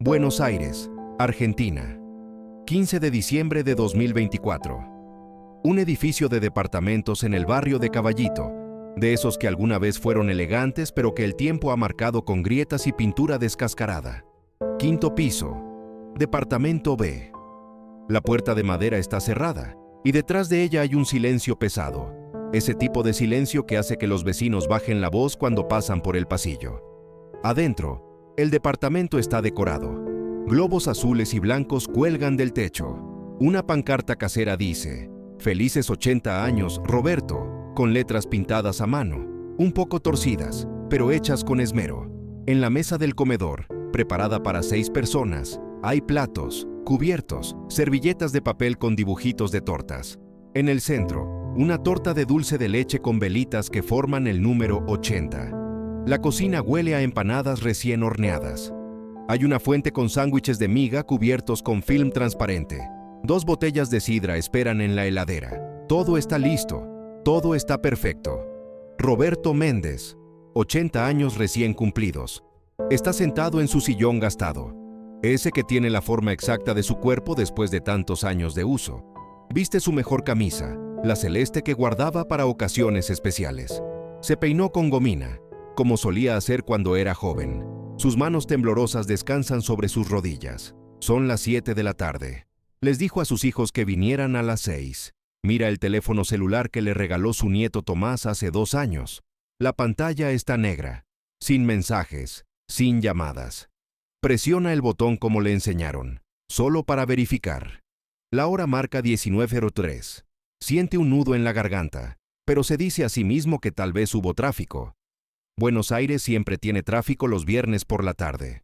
Buenos Aires, Argentina. 15 de diciembre de 2024. Un edificio de departamentos en el barrio de Caballito, de esos que alguna vez fueron elegantes pero que el tiempo ha marcado con grietas y pintura descascarada. Quinto piso. Departamento B. La puerta de madera está cerrada y detrás de ella hay un silencio pesado. Ese tipo de silencio que hace que los vecinos bajen la voz cuando pasan por el pasillo. Adentro, el departamento está decorado. Globos azules y blancos cuelgan del techo. Una pancarta casera dice: "Felices 80 años, Roberto", con letras pintadas a mano, un poco torcidas, pero hechas con esmero. En la mesa del comedor, preparada para 6 personas, hay platos, cubiertos, servilletas de papel con dibujitos de tortas. En el centro, una torta de dulce de leche con velitas que forman el número 80. La cocina huele a empanadas recién horneadas. Hay una fuente con sándwiches de miga cubiertos con film transparente. 2 botellas de sidra esperan en la heladera. Todo está listo. Todo está perfecto. Roberto Méndez, 80 años recién cumplidos. Está sentado en su sillón gastado. Ese que tiene la forma exacta de su cuerpo después de tantos años de uso. Viste su mejor camisa, la celeste que guardaba para ocasiones especiales. Se peinó con gomina, como solía hacer cuando era joven. Sus manos temblorosas descansan sobre sus rodillas. Son las 7 de la tarde. Les dijo a sus hijos que vinieran a las 6. Mira el teléfono celular que le regaló su nieto Tomás hace 2 años. La pantalla está negra, sin mensajes, sin llamadas. Presiona el botón como le enseñaron, solo para verificar. La hora marca 19:03. Siente un nudo en la garganta, pero se dice a sí mismo que tal vez hubo tráfico. Buenos Aires siempre tiene tráfico los viernes por la tarde.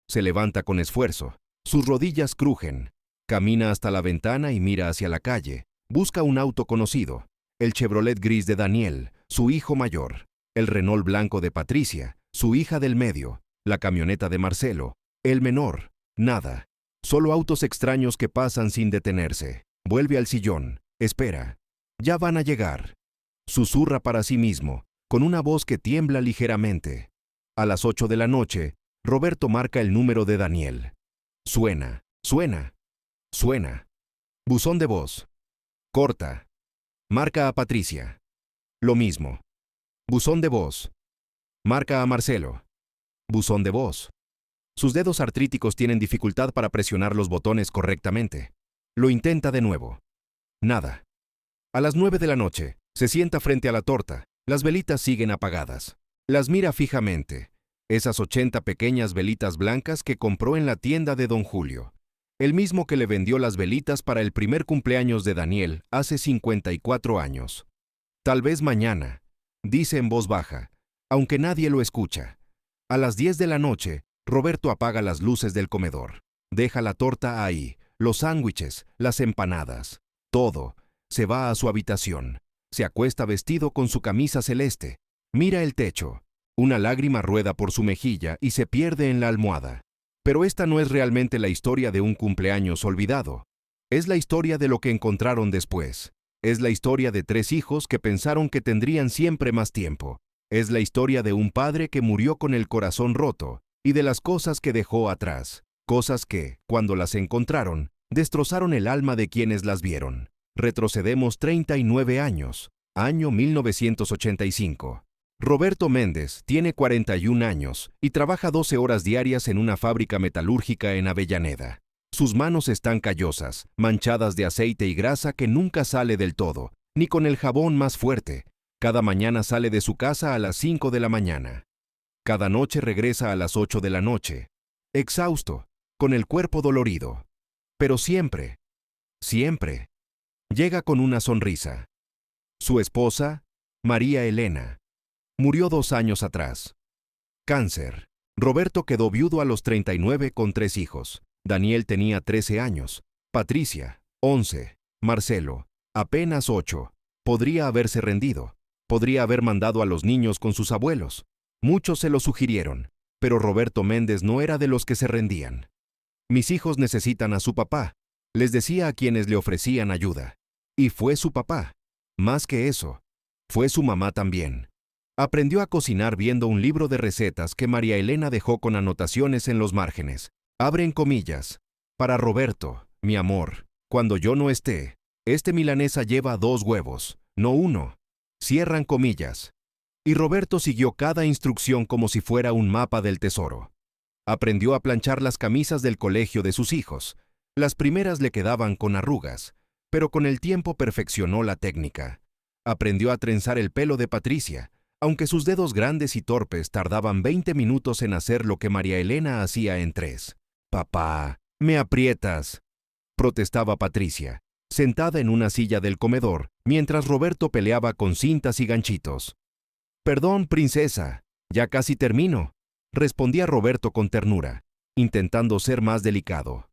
Se levanta con esfuerzo. Sus rodillas crujen. Camina hasta la ventana y mira hacia la calle. Busca un auto conocido. El Chevrolet gris de Daniel, su hijo mayor. El Renault blanco de Patricia, su hija del medio. La camioneta de Marcelo, el menor. Nada. Solo autos extraños que pasan sin detenerse. Vuelve al sillón. Espera. Ya van a llegar. Susurra para sí mismo, con una voz que tiembla ligeramente. A las 8 de la noche, Roberto marca el número de Daniel. Suena, suena, suena. Buzón de voz. Corta. Marca a Patricia. Lo mismo. Buzón de voz. Marca a Marcelo. Buzón de voz. Sus dedos artríticos tienen dificultad para presionar los botones correctamente. Lo intenta de nuevo. Nada. A las 9 de la noche, se sienta frente a la torta. Las velitas siguen apagadas. Las mira fijamente. Esas 80 pequeñas velitas blancas que compró en la tienda de Don Julio. El mismo que le vendió las velitas para el primer cumpleaños de Daniel hace 54 años. Tal vez mañana, dice en voz baja, aunque nadie lo escucha. A las 10 de la noche, Roberto apaga las luces del comedor. Deja la torta ahí, los sándwiches, las empanadas, todo. Se va a su habitación. Se acuesta vestido con su camisa celeste. Mira el techo. Una lágrima rueda por su mejilla y se pierde en la almohada. Pero esta no es realmente la historia de un cumpleaños olvidado. Es la historia de lo que encontraron después. Es la historia de 3 hijos que pensaron que tendrían siempre más tiempo. Es la historia de un padre que murió con el corazón roto y de las cosas que dejó atrás. Cosas que, cuando las encontraron, destrozaron el alma de quienes las vieron. Retrocedemos 39 años, año 1985. Roberto Méndez tiene 41 años y trabaja 12 horas diarias en una fábrica metalúrgica en Avellaneda. Sus manos están callosas, manchadas de aceite y grasa que nunca sale del todo, ni con el jabón más fuerte. Cada mañana sale de su casa a las 5 de la mañana. Cada noche regresa a las 8 de la noche. Exhausto, con el cuerpo dolorido. Pero siempre, siempre, llega con una sonrisa. Su esposa, María Elena, murió 2 años atrás. Cáncer. Roberto quedó viudo a los 39 con 3 hijos. Daniel tenía 13 años. Patricia, 11. Marcelo, apenas 8. Podría haberse rendido. Podría haber mandado a los niños con sus abuelos. Muchos se lo sugirieron, pero Roberto Méndez no era de los que se rendían. Mis hijos necesitan a su papá, les decía a quienes le ofrecían ayuda. Y fue su papá. Más que eso, fue su mamá también. Aprendió a cocinar viendo un libro de recetas que María Elena dejó con anotaciones en los márgenes. Abren comillas. Para Roberto, mi amor, cuando yo no esté, este milanesa lleva 2 huevos, no 1. Cierran comillas. Y Roberto siguió cada instrucción como si fuera un mapa del tesoro. Aprendió a planchar las camisas del colegio de sus hijos. Las primeras le quedaban con arrugas, pero con el tiempo perfeccionó la técnica. Aprendió a trenzar el pelo de Patricia, aunque sus dedos grandes y torpes tardaban 20 minutos en hacer lo que María Elena hacía en 3. «Papá, me aprietas», protestaba Patricia, sentada en una silla del comedor, mientras Roberto peleaba con cintas y ganchitos. «Perdón, princesa, ya casi termino», respondía Roberto con ternura, intentando ser más delicado.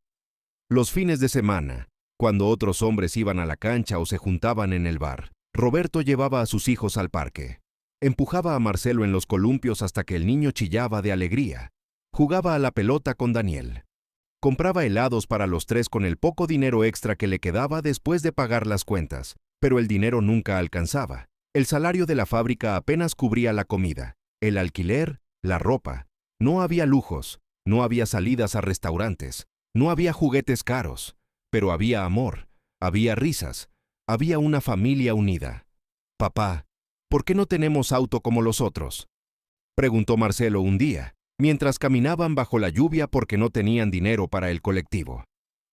Los fines de semana, cuando otros hombres iban a la cancha o se juntaban en el bar, Roberto llevaba a sus hijos al parque. Empujaba a Marcelo en los columpios hasta que el niño chillaba de alegría. Jugaba a la pelota con Daniel. Compraba helados para los 3 con el poco dinero extra que le quedaba después de pagar las cuentas, pero el dinero nunca alcanzaba. El salario de la fábrica apenas cubría la comida, el alquiler, la ropa. No había lujos, no había salidas a restaurantes, no había juguetes caros, pero había amor, había risas, había una familia unida. «Papá, ¿por qué no tenemos auto como los otros?», preguntó Marcelo un día, mientras caminaban bajo la lluvia porque no tenían dinero para el colectivo.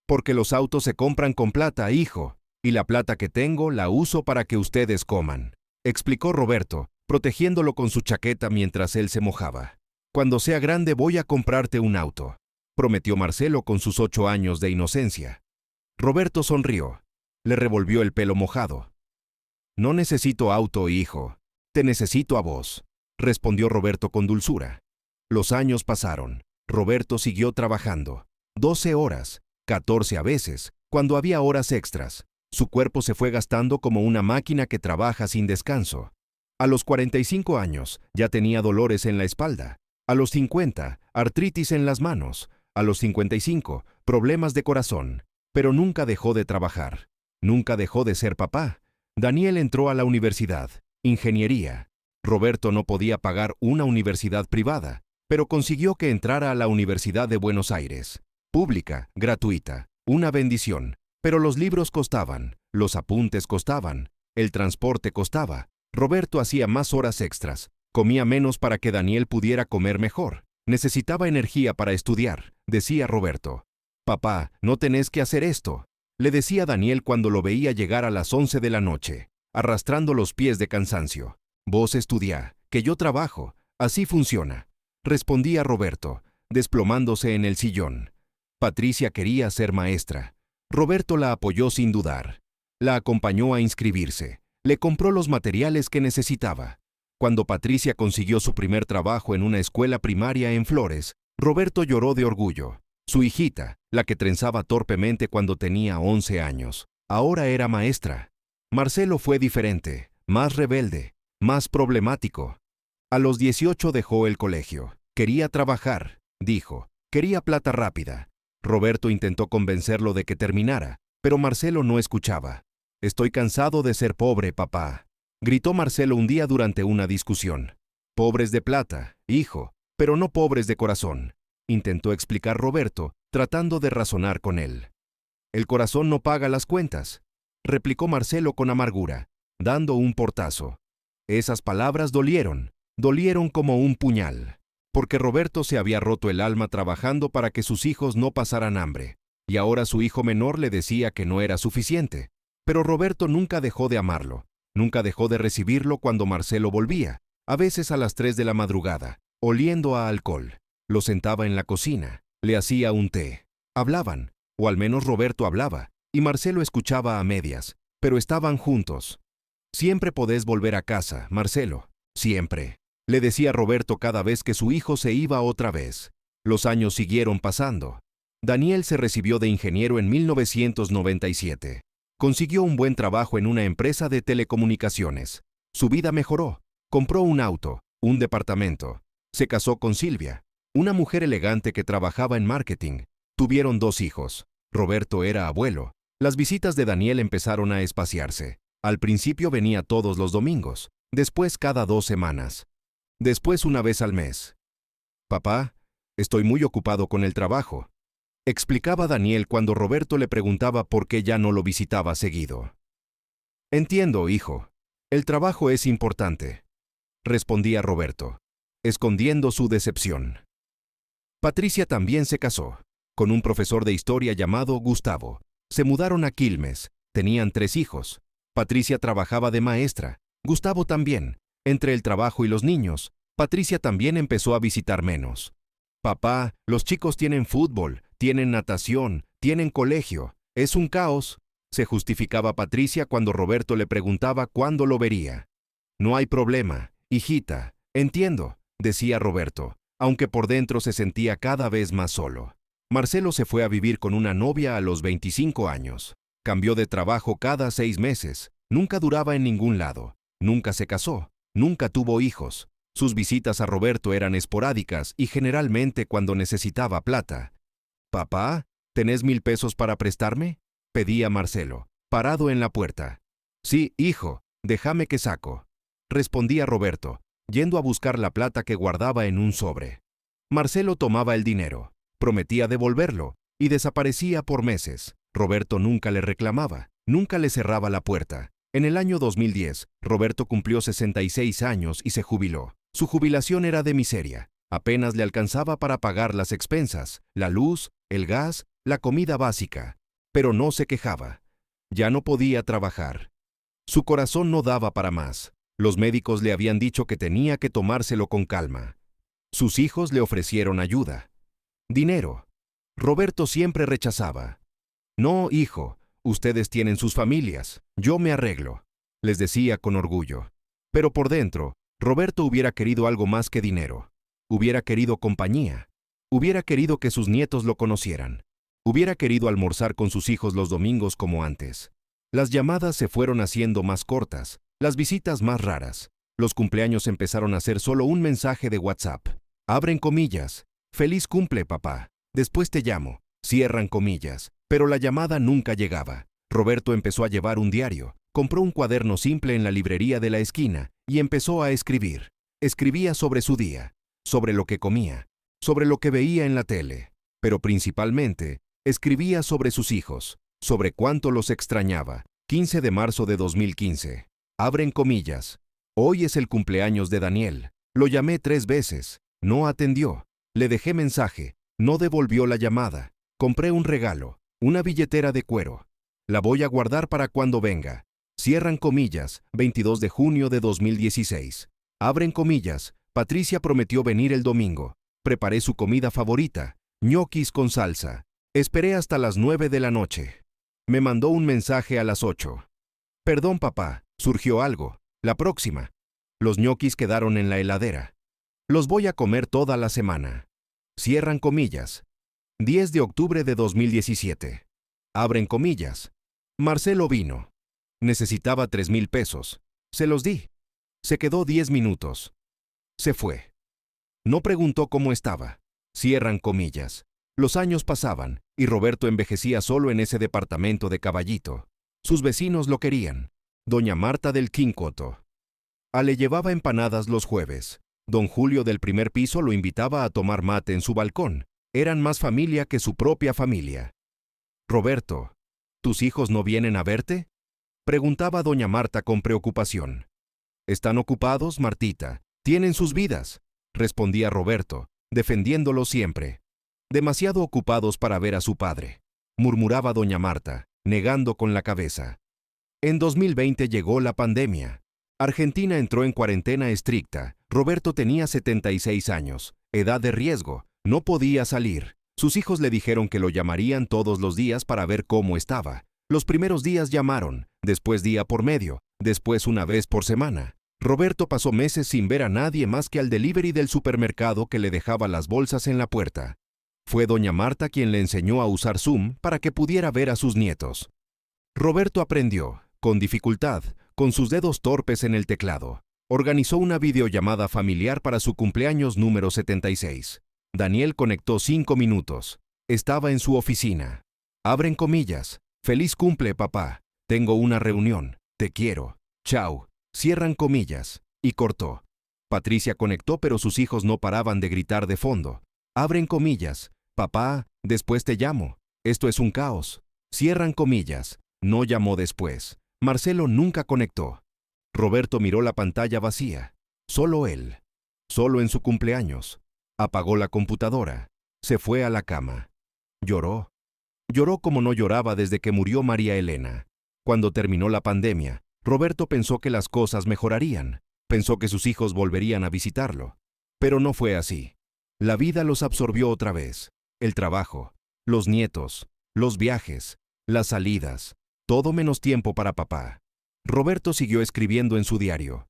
«Porque los autos se compran con plata, hijo, y la plata que tengo la uso para que ustedes coman», explicó Roberto, protegiéndolo con su chaqueta mientras él se mojaba. «Cuando sea grande voy a comprarte un auto», prometió Marcelo con sus 8 años de inocencia. Roberto sonrió. Le revolvió el pelo mojado. «No necesito auto, hijo. Te necesito a vos», respondió Roberto con dulzura. Los años pasaron. Roberto siguió trabajando. 12 horas, 14 a veces, cuando había horas extras. Su cuerpo se fue gastando como una máquina que trabaja sin descanso. A los 45 años ya tenía dolores en la espalda. A los 50, artritis en las manos. A los 55, problemas de corazón. Pero nunca dejó de trabajar. Nunca dejó de ser papá. Daniel entró a la universidad, ingeniería. Roberto no podía pagar una universidad privada, pero consiguió que entrara a la Universidad de Buenos Aires. Pública, gratuita, una bendición. Pero los libros costaban, los apuntes costaban, el transporte costaba. Roberto hacía más horas extras, comía menos para que Daniel pudiera comer mejor. Necesitaba energía para estudiar, decía Roberto. «Papá, no tenés que hacer esto», le decía Daniel cuando lo veía llegar a las 11 de la noche, arrastrando los pies de cansancio. «Vos estudiá, que yo trabajo, así funciona», respondía Roberto, desplomándose en el sillón. Patricia quería ser maestra. Roberto la apoyó sin dudar. La acompañó a inscribirse. Le compró los materiales que necesitaba. Cuando Patricia consiguió su primer trabajo en una escuela primaria en Flores, Roberto lloró de orgullo. Su hijita, la que trenzaba torpemente cuando tenía 11 años, ahora era maestra. Marcelo fue diferente, más rebelde, más problemático. A los 18 dejó el colegio. Quería trabajar, dijo. Quería plata rápida. Roberto intentó convencerlo de que terminara, pero Marcelo no escuchaba. «Estoy cansado de ser pobre, papá», gritó Marcelo un día durante una discusión. «Pobres de plata, hijo, pero no pobres de corazón», intentó explicar Roberto, tratando de razonar con él. «El corazón no paga las cuentas», replicó Marcelo con amargura, dando un portazo. Esas palabras dolieron como un puñal, porque Roberto se había roto el alma trabajando para que sus hijos no pasaran hambre, y ahora su hijo menor le decía que no era suficiente. Pero Roberto nunca dejó de amarlo, nunca dejó de recibirlo cuando Marcelo volvía, a veces a las 3 de la madrugada, oliendo a alcohol. Lo sentaba en la cocina, le hacía un té. Hablaban, o al menos Roberto hablaba, y Marcelo escuchaba a medias, pero estaban juntos. «Siempre podés volver a casa, Marcelo, siempre», le decía Roberto cada vez que su hijo se iba otra vez. Los años siguieron pasando. Daniel se recibió de ingeniero en 1997. Consiguió un buen trabajo en una empresa de telecomunicaciones. Su vida mejoró. Compró un auto, un departamento. Se casó con Silvia, una mujer elegante que trabajaba en marketing. Tuvieron 2 hijos. Roberto era abuelo. Las visitas de Daniel empezaron a espaciarse. Al principio venía todos los domingos, después cada 2 semanas. Después una vez al mes. «Papá, estoy muy ocupado con el trabajo», explicaba Daniel cuando Roberto le preguntaba por qué ya no lo visitaba seguido. Entiendo, hijo. El trabajo es importante, respondía Roberto, escondiendo su decepción. Patricia también se casó, con un profesor de historia llamado Gustavo. Se mudaron a Quilmes, tenían 3 hijos. Patricia trabajaba de maestra, Gustavo también. Entre el trabajo y los niños, Patricia también empezó a visitar menos. Papá, los chicos tienen fútbol, tienen natación, tienen colegio. Es un caos, se justificaba Patricia cuando Roberto le preguntaba cuándo lo vería. No hay problema, hijita, entiendo, decía Roberto, aunque por dentro se sentía cada vez más solo. Marcelo se fue a vivir con una novia a los 25 años. Cambió de trabajo cada 6 meses, nunca duraba en ningún lado, nunca se casó, nunca tuvo hijos. Sus visitas a Roberto eran esporádicas y generalmente cuando necesitaba plata. «Papá, ¿tenés 1000 pesos para prestarme?», pedía Marcelo, parado en la puerta. «Sí, hijo, déjame que saco», respondía Roberto, yendo a buscar la plata que guardaba en un sobre. Marcelo tomaba el dinero, prometía devolverlo y desaparecía por meses. Roberto nunca le reclamaba, nunca le cerraba la puerta. En el año 2010, Roberto cumplió 66 años y se jubiló. Su jubilación era de miseria, apenas le alcanzaba para pagar las expensas, la luz, el gas, la comida básica. Pero no se quejaba. Ya no podía trabajar. Su corazón no daba para más. Los médicos le habían dicho que tenía que tomárselo con calma. Sus hijos le ofrecieron ayuda. Dinero. Roberto siempre rechazaba. «No, hijo, ustedes tienen sus familias, yo me arreglo», les decía con orgullo. Pero por dentro, Roberto hubiera querido algo más que dinero. Hubiera querido compañía. Hubiera querido que sus nietos lo conocieran. Hubiera querido almorzar con sus hijos los domingos como antes. Las llamadas se fueron haciendo más cortas, las visitas más raras. Los cumpleaños empezaron a ser solo un mensaje de WhatsApp. Abren comillas. «Feliz cumple, papá. Después te llamo». Cierran comillas. Pero la llamada nunca llegaba. Roberto empezó a llevar un diario. Compró un cuaderno simple en la librería de la esquina y empezó a escribir. Escribía sobre su día, sobre lo que comía, sobre lo que veía en la tele. Pero principalmente, escribía sobre sus hijos, sobre cuánto los extrañaba. 15 de marzo de 2015. Abren comillas. «Hoy es el cumpleaños de Daniel. Lo llamé 3 veces. No atendió. Le dejé mensaje. No devolvió la llamada. Compré un regalo, una billetera de cuero. La voy a guardar para cuando venga». Cierran comillas. 22 de junio de 2016. Abren comillas. «Patricia prometió venir el domingo. Preparé su comida favorita, ñoquis con salsa. Esperé hasta las 9 de la noche. Me mandó un mensaje a las 8. Perdón, papá, surgió algo. La próxima». Los ñoquis quedaron en la heladera. «Los voy a comer toda la semana». Cierran comillas. 10 de octubre de 2017. Abren comillas. «Marcelo vino. Necesitaba 3,000 pesos. Se los di. Se quedó 10 minutos. Se fue. No preguntó cómo estaba». Cierran comillas. Los años pasaban, y Roberto envejecía solo en ese departamento de Caballito. Sus vecinos lo querían. Doña Marta del Quincoto. Le llevaba empanadas los jueves. Don Julio del primer piso lo invitaba a tomar mate en su balcón. Eran más familia que su propia familia. «Roberto, ¿tus hijos no vienen a verte?», preguntaba doña Marta con preocupación. «Están ocupados, Martita. Tienen sus vidas», respondía Roberto, defendiéndolo siempre. «Demasiado ocupados para ver a su padre», murmuraba doña Marta, negando con la cabeza. En 2020 llegó la pandemia. Argentina entró en cuarentena estricta. Roberto tenía 76 años, edad de riesgo, no podía salir. Sus hijos le dijeron que lo llamarían todos los días para ver cómo estaba. Los primeros días llamaron, después día por medio, después una vez por semana. Roberto pasó meses sin ver a nadie más que al delivery del supermercado que le dejaba las bolsas en la puerta. Fue doña Marta quien le enseñó a usar Zoom para que pudiera ver a sus nietos. Roberto aprendió, con dificultad, con sus dedos torpes en el teclado. Organizó una videollamada familiar para su cumpleaños número 76. Daniel conectó 5 minutos. Estaba en su oficina. Abren comillas. «Feliz cumple, papá. Tengo una reunión. Te quiero. Chao». Cierran comillas. Y cortó. Patricia conectó, pero sus hijos no paraban de gritar de fondo. Abren comillas. «Papá, Después te llamo. Esto es un caos. Cierran comillas. No llamó después. Marcelo nunca conectó. Roberto miró la pantalla vacía. Solo él. Solo en su cumpleaños. Apagó la computadora. Se fue a la cama. Lloró. Lloró como no lloraba desde que murió María Elena. Cuando terminó la pandemia, Roberto pensó que las cosas mejorarían. Pensó que sus hijos volverían a visitarlo. Pero no fue así. La vida los absorbió otra vez. El trabajo, los nietos, los viajes, las salidas, todo menos tiempo para papá. Roberto siguió escribiendo en su diario.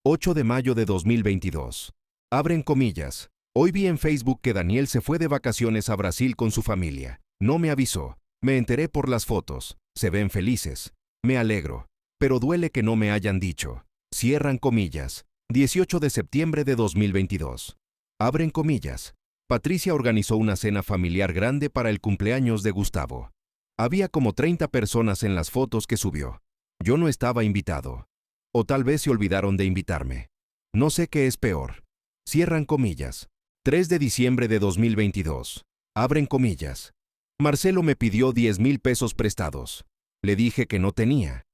8 de mayo de 2022. Abren comillas. Hoy vi en Facebook que Daniel se fue de vacaciones a Brasil con su familia. No me avisó. Me enteré por las fotos. Se ven felices. Me alegro. Pero duele que no me hayan dicho. Cierran comillas. 18 de septiembre de 2022. Abren comillas. Patricia organizó una cena familiar grande para el cumpleaños de Gustavo. Había como 30 personas en las fotos que subió. Yo no estaba invitado. O tal vez se olvidaron de invitarme. No sé qué es peor. Cierran comillas. 3 de diciembre de 2022. Abren comillas. Marcelo me pidió 10,000 pesos prestados. Le dije que no tenía.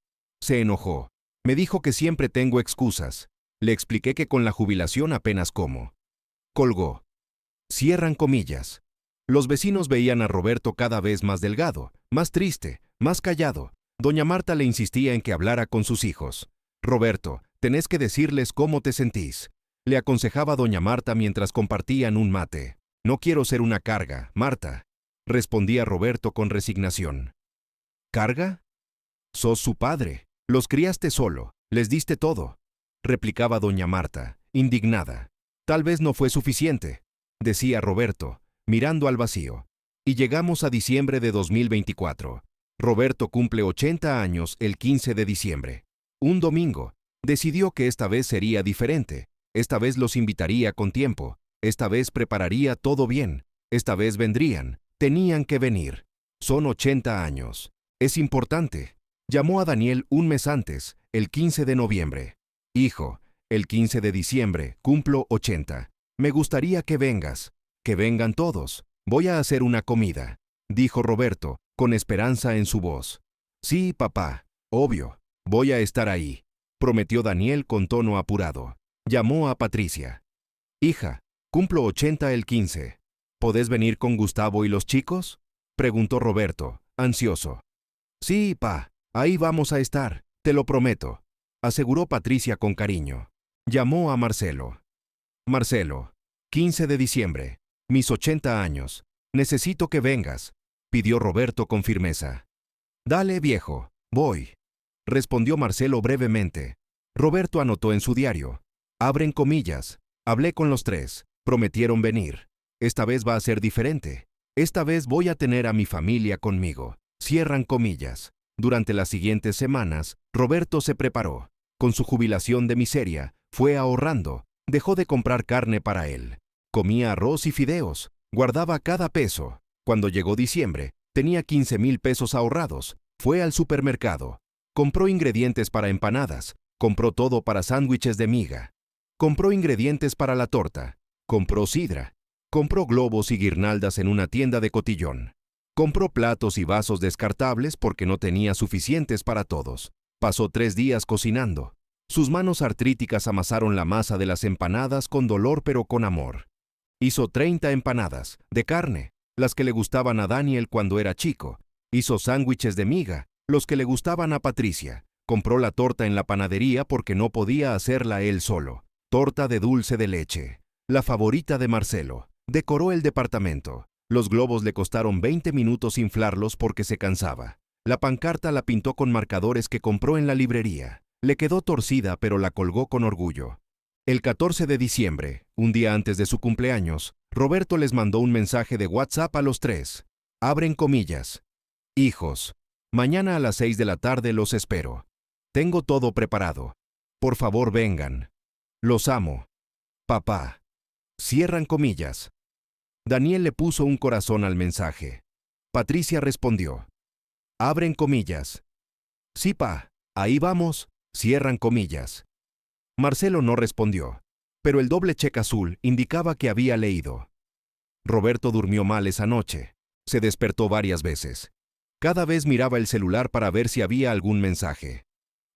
Se enojó. Me dijo que siempre tengo excusas. Le expliqué que con la jubilación apenas como. Colgó. Cierran comillas. Los vecinos veían a Roberto cada vez más delgado, más triste, más callado. Doña Marta le insistía en que hablara con sus hijos. Roberto, tenés que decirles cómo te sentís. Le aconsejaba doña Marta mientras compartían un mate. No quiero ser una carga, Marta, respondía Roberto con resignación. ¿Carga? Sos su padre. Los criaste solo, les diste todo, replicaba doña Marta, indignada. Tal vez no fue suficiente, decía Roberto, mirando al vacío. Y llegamos a diciembre de 2024. Roberto cumple 80 años el 15 de diciembre. Un domingo. Decidió que esta vez sería diferente. Esta vez los invitaría con tiempo. Esta vez prepararía todo bien. Esta vez vendrían. Tenían que venir. Son 80 años. Es importante. Llamó a Daniel un mes antes, el 15 de noviembre. Hijo, el 15 de diciembre cumplo 80. Me gustaría que vengas. Que vengan todos. Voy a hacer una comida, dijo Roberto, con esperanza en su voz. Sí, papá. Obvio. Voy a estar ahí, prometió Daniel con tono apurado. Llamó a Patricia. Hija, cumplo 80 el 15. ¿Podés venir con Gustavo y los chicos? Preguntó Roberto, ansioso. Sí, pa. Ahí vamos a estar, te lo prometo, aseguró Patricia con cariño. Llamó a Marcelo. Marcelo, 15 de diciembre, mis 80 años. Necesito que vengas, pidió Roberto con firmeza. Dale, viejo, voy, respondió Marcelo brevemente. Roberto anotó en su diario. Abren comillas. Hablé con los tres, prometieron venir. Esta vez va a ser diferente. Esta vez voy a tener a mi familia conmigo. Cierran comillas. Durante las siguientes semanas, Roberto se preparó. Con su jubilación de miseria, fue ahorrando. Dejó de comprar carne para él. Comía arroz y fideos. Guardaba cada peso. Cuando llegó diciembre, tenía 15,000 pesos ahorrados. Fue al supermercado. Compró ingredientes para empanadas. Compró todo para sándwiches de miga. Compró ingredientes para la torta. Compró sidra. Compró globos y guirnaldas en una tienda de cotillón. Compró platos y vasos descartables porque no tenía suficientes para todos. Pasó 3 días cocinando. Sus manos artríticas amasaron la masa de las empanadas con dolor pero con amor. Hizo 30 empanadas, de carne, las que le gustaban a Daniel cuando era chico. Hizo sándwiches de miga, los que le gustaban a Patricia. Compró la torta en la panadería porque no podía hacerla él solo. Torta de dulce de leche, la favorita de Marcelo. Decoró el departamento. Los globos le costaron 20 minutos inflarlos porque se cansaba. La pancarta la pintó con marcadores que compró en la librería. Le quedó torcida, pero la colgó con orgullo. El 14 de diciembre, un día antes de su cumpleaños, Roberto les mandó un mensaje de WhatsApp a los tres. Abren comillas. Hijos, mañana a las 6 de la tarde los espero. Tengo todo preparado. Por favor, vengan. Los amo. Papá. Cierran comillas. Daniel le puso un corazón al mensaje. Patricia respondió. Abren comillas. Sí, pa, ahí vamos. Cierran comillas. Marcelo no respondió, pero el doble cheque azul indicaba que había leído. Roberto durmió mal esa noche. Se despertó varias veces. Cada vez miraba el celular para ver si había algún mensaje.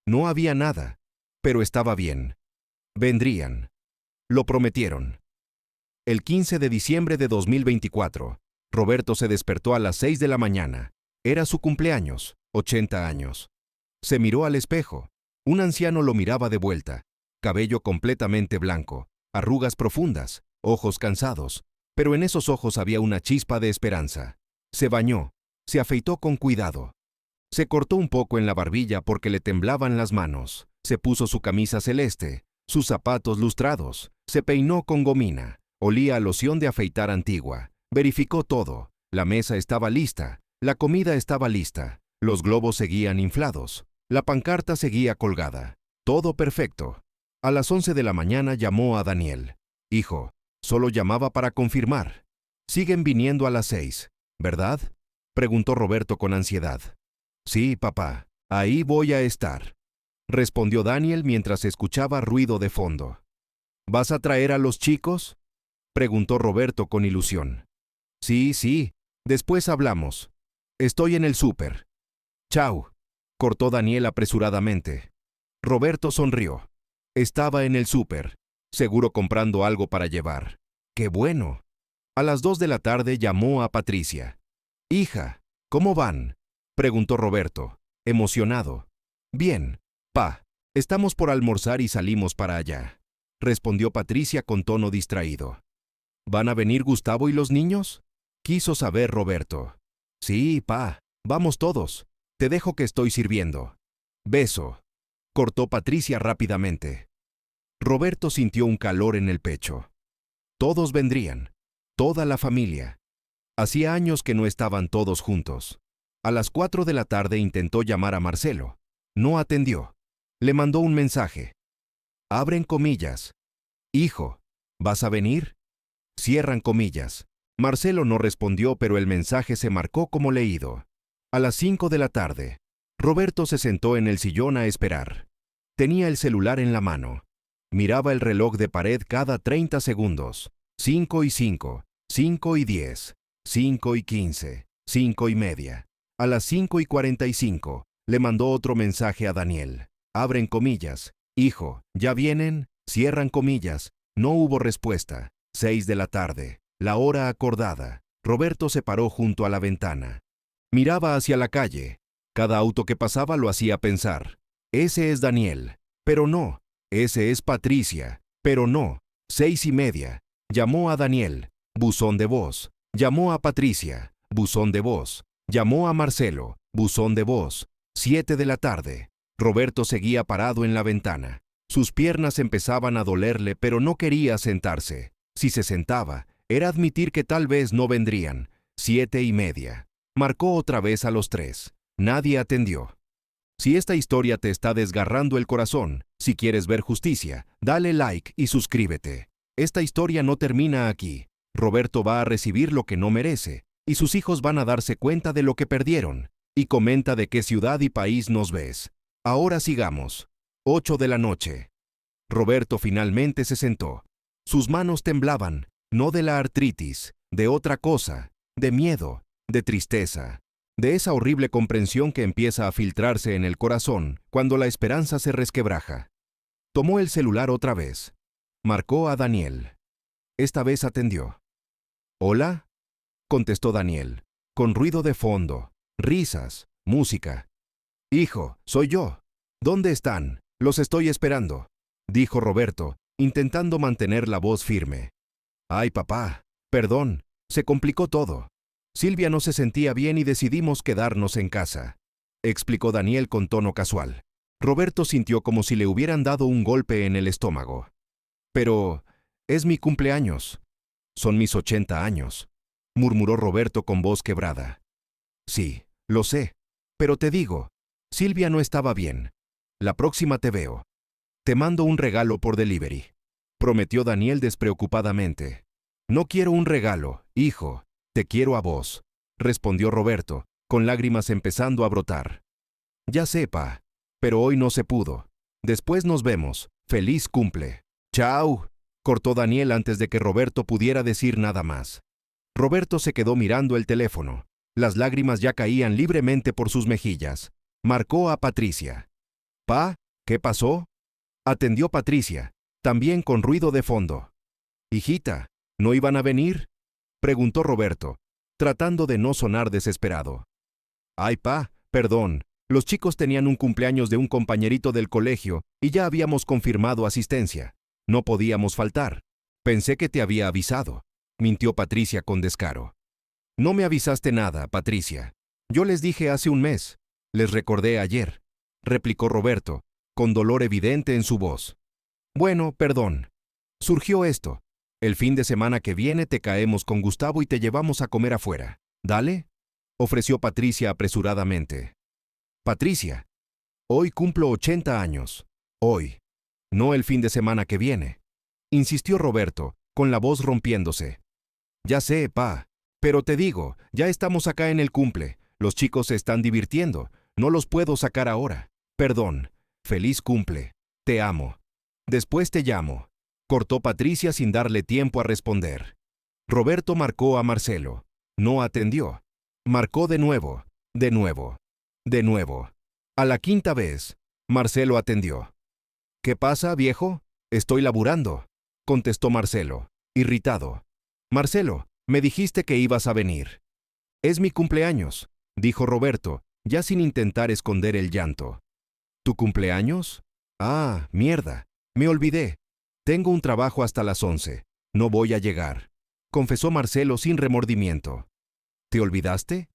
No había nada, pero estaba bien. Vendrían. Lo prometieron. El 15 de diciembre de 2024, Roberto se despertó a las 6 de la mañana. Era su cumpleaños, 80 años. Se miró al espejo. Un anciano lo miraba de vuelta. Cabello completamente blanco, arrugas profundas, ojos cansados, pero en esos ojos había una chispa de esperanza. Se bañó, se afeitó con cuidado. Se cortó un poco en la barbilla porque le temblaban las manos. Se puso su camisa celeste, sus zapatos lustrados, se peinó con gomina. Olía a loción de afeitar antigua. Verificó todo. La mesa estaba lista. La comida estaba lista. Los globos seguían inflados. La pancarta seguía colgada. Todo perfecto. A las 11 de la mañana llamó a Daniel. Hijo, solo llamaba para confirmar. Siguen viniendo a las 6, ¿verdad? Preguntó Roberto con ansiedad. Sí, papá, ahí voy a estar, respondió Daniel mientras escuchaba ruido de fondo. ¿Vas a traer a los chicos? Preguntó Roberto con ilusión. Sí, después hablamos. Estoy en el súper. Chao, cortó Daniel apresuradamente. Roberto sonrió. Estaba en el súper, seguro comprando algo para llevar. ¡Qué bueno! A las 2 de la tarde llamó a Patricia. Hija, ¿cómo van? Preguntó Roberto, emocionado. Bien, pa, estamos por almorzar y salimos para allá, respondió Patricia con tono distraído. ¿Van a venir Gustavo y los niños? Quiso saber Roberto. Sí, pa, vamos todos. Te dejo que estoy sirviendo. Beso. Cortó Patricia rápidamente. Roberto sintió un calor en el pecho. Todos vendrían, toda la familia. Hacía años que no estaban todos juntos. A las 4 de la tarde intentó llamar a Marcelo. No atendió. Le mandó un mensaje. Abren comillas. Hijo, ¿vas a venir? Cierran comillas. Marcelo no respondió, pero el mensaje se marcó como leído. A las 5 de la tarde, Roberto se sentó en el sillón a esperar. Tenía el celular en la mano. Miraba el reloj de pared cada 30 segundos. 5 y 5, 5 y 10, 5 y 15, 5 y media. A las 5 y 45, le mandó otro mensaje a Daniel. Abren comillas. Hijo, ¿ya vienen? Cierran comillas. No hubo respuesta. 6 de la tarde. La hora acordada. Roberto se paró junto a la ventana. Miraba hacia la calle. Cada auto que pasaba lo hacía pensar. Ese es Daniel. Pero no. Ese es Patricia. Pero no. 6 y media. Llamó a Daniel. Buzón de voz. Llamó a Patricia. Buzón de voz. Llamó a Marcelo. Buzón de voz. 7 de la tarde. Roberto seguía parado en la ventana. Sus piernas empezaban a dolerle, pero no quería sentarse. Si se sentaba, era admitir que tal vez no vendrían. 7 y media. Marcó otra vez a los 3. Nadie atendió. Si esta historia te está desgarrando el corazón, si quieres ver justicia, dale like y suscríbete. Esta historia no termina aquí. Roberto va a recibir lo que no merece, y sus hijos van a darse cuenta de lo que perdieron. Y comenta de qué ciudad y país nos ves. Ahora sigamos. 8 de la noche. Roberto finalmente se sentó. Sus manos temblaban, no de la artritis, de otra cosa, de miedo, de tristeza, de esa horrible comprensión que empieza a filtrarse en el corazón cuando la esperanza se resquebraja. Tomó el celular otra vez. Marcó a Daniel. Esta vez atendió. ¿Hola? Contestó Daniel, con ruido de fondo, risas, música. Hijo, soy yo. ¿Dónde están? Los estoy esperando, dijo Roberto, intentando mantener la voz firme. Ay, papá, perdón, se complicó todo. Silvia no se sentía bien y decidimos quedarnos en casa, explicó Daniel con tono casual. Roberto sintió como si le hubieran dado un golpe en el estómago. Pero es mi cumpleaños. Son mis 80 años, murmuró Roberto con voz quebrada. Sí, lo sé, pero te digo, Silvia no estaba bien. La próxima te veo. Te mando un regalo por delivery, prometió Daniel despreocupadamente. No quiero un regalo, hijo, te quiero a vos, respondió Roberto, con lágrimas empezando a brotar. Ya sepa, pero hoy no se pudo. Después nos vemos. Feliz cumple. Chao, cortó Daniel antes de que Roberto pudiera decir nada más. Roberto se quedó mirando el teléfono. Las lágrimas ya caían libremente por sus mejillas. Marcó a Patricia. «Pa, ¿qué pasó?», atendió Patricia, también con ruido de fondo. «Hijita, ¿no iban a venir?», preguntó Roberto, tratando de no sonar desesperado. «Ay, pa, perdón, los chicos tenían un cumpleaños de un compañerito del colegio y ya habíamos confirmado asistencia. No podíamos faltar. Pensé que te había avisado», mintió Patricia con descaro. «No me avisaste nada, Patricia. Yo les dije hace un mes. Les recordé ayer», replicó Roberto, con dolor evidente en su voz. «Bueno, perdón. Surgió esto. El fin de semana que viene te caemos con Gustavo y te llevamos a comer afuera. ¿Dale?», ofreció Patricia apresuradamente. «Patricia, hoy cumplo 80 años. Hoy. No el fin de semana que viene», insistió Roberto, con la voz rompiéndose. «Ya sé, pa, pero te digo, ya estamos acá en el cumple. Los chicos se están divirtiendo. No los puedo sacar ahora. Perdón. Feliz cumple. Te amo. Después te llamo», cortó Patricia sin darle tiempo a responder. Roberto marcó a Marcelo. No atendió. Marcó de nuevo, de nuevo, de nuevo. A la quinta vez, Marcelo atendió. «¿Qué pasa, viejo? Estoy laburando», contestó Marcelo, irritado. «Marcelo, me dijiste que ibas a venir». «Es mi cumpleaños», dijo Roberto, ya sin intentar esconder el llanto. «¿Tu cumpleaños? Ah, mierda, me olvidé. Tengo un trabajo hasta las 11. No voy a llegar», confesó Marcelo sin remordimiento. «¿Te olvidaste?»,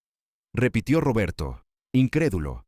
repitió Roberto, incrédulo.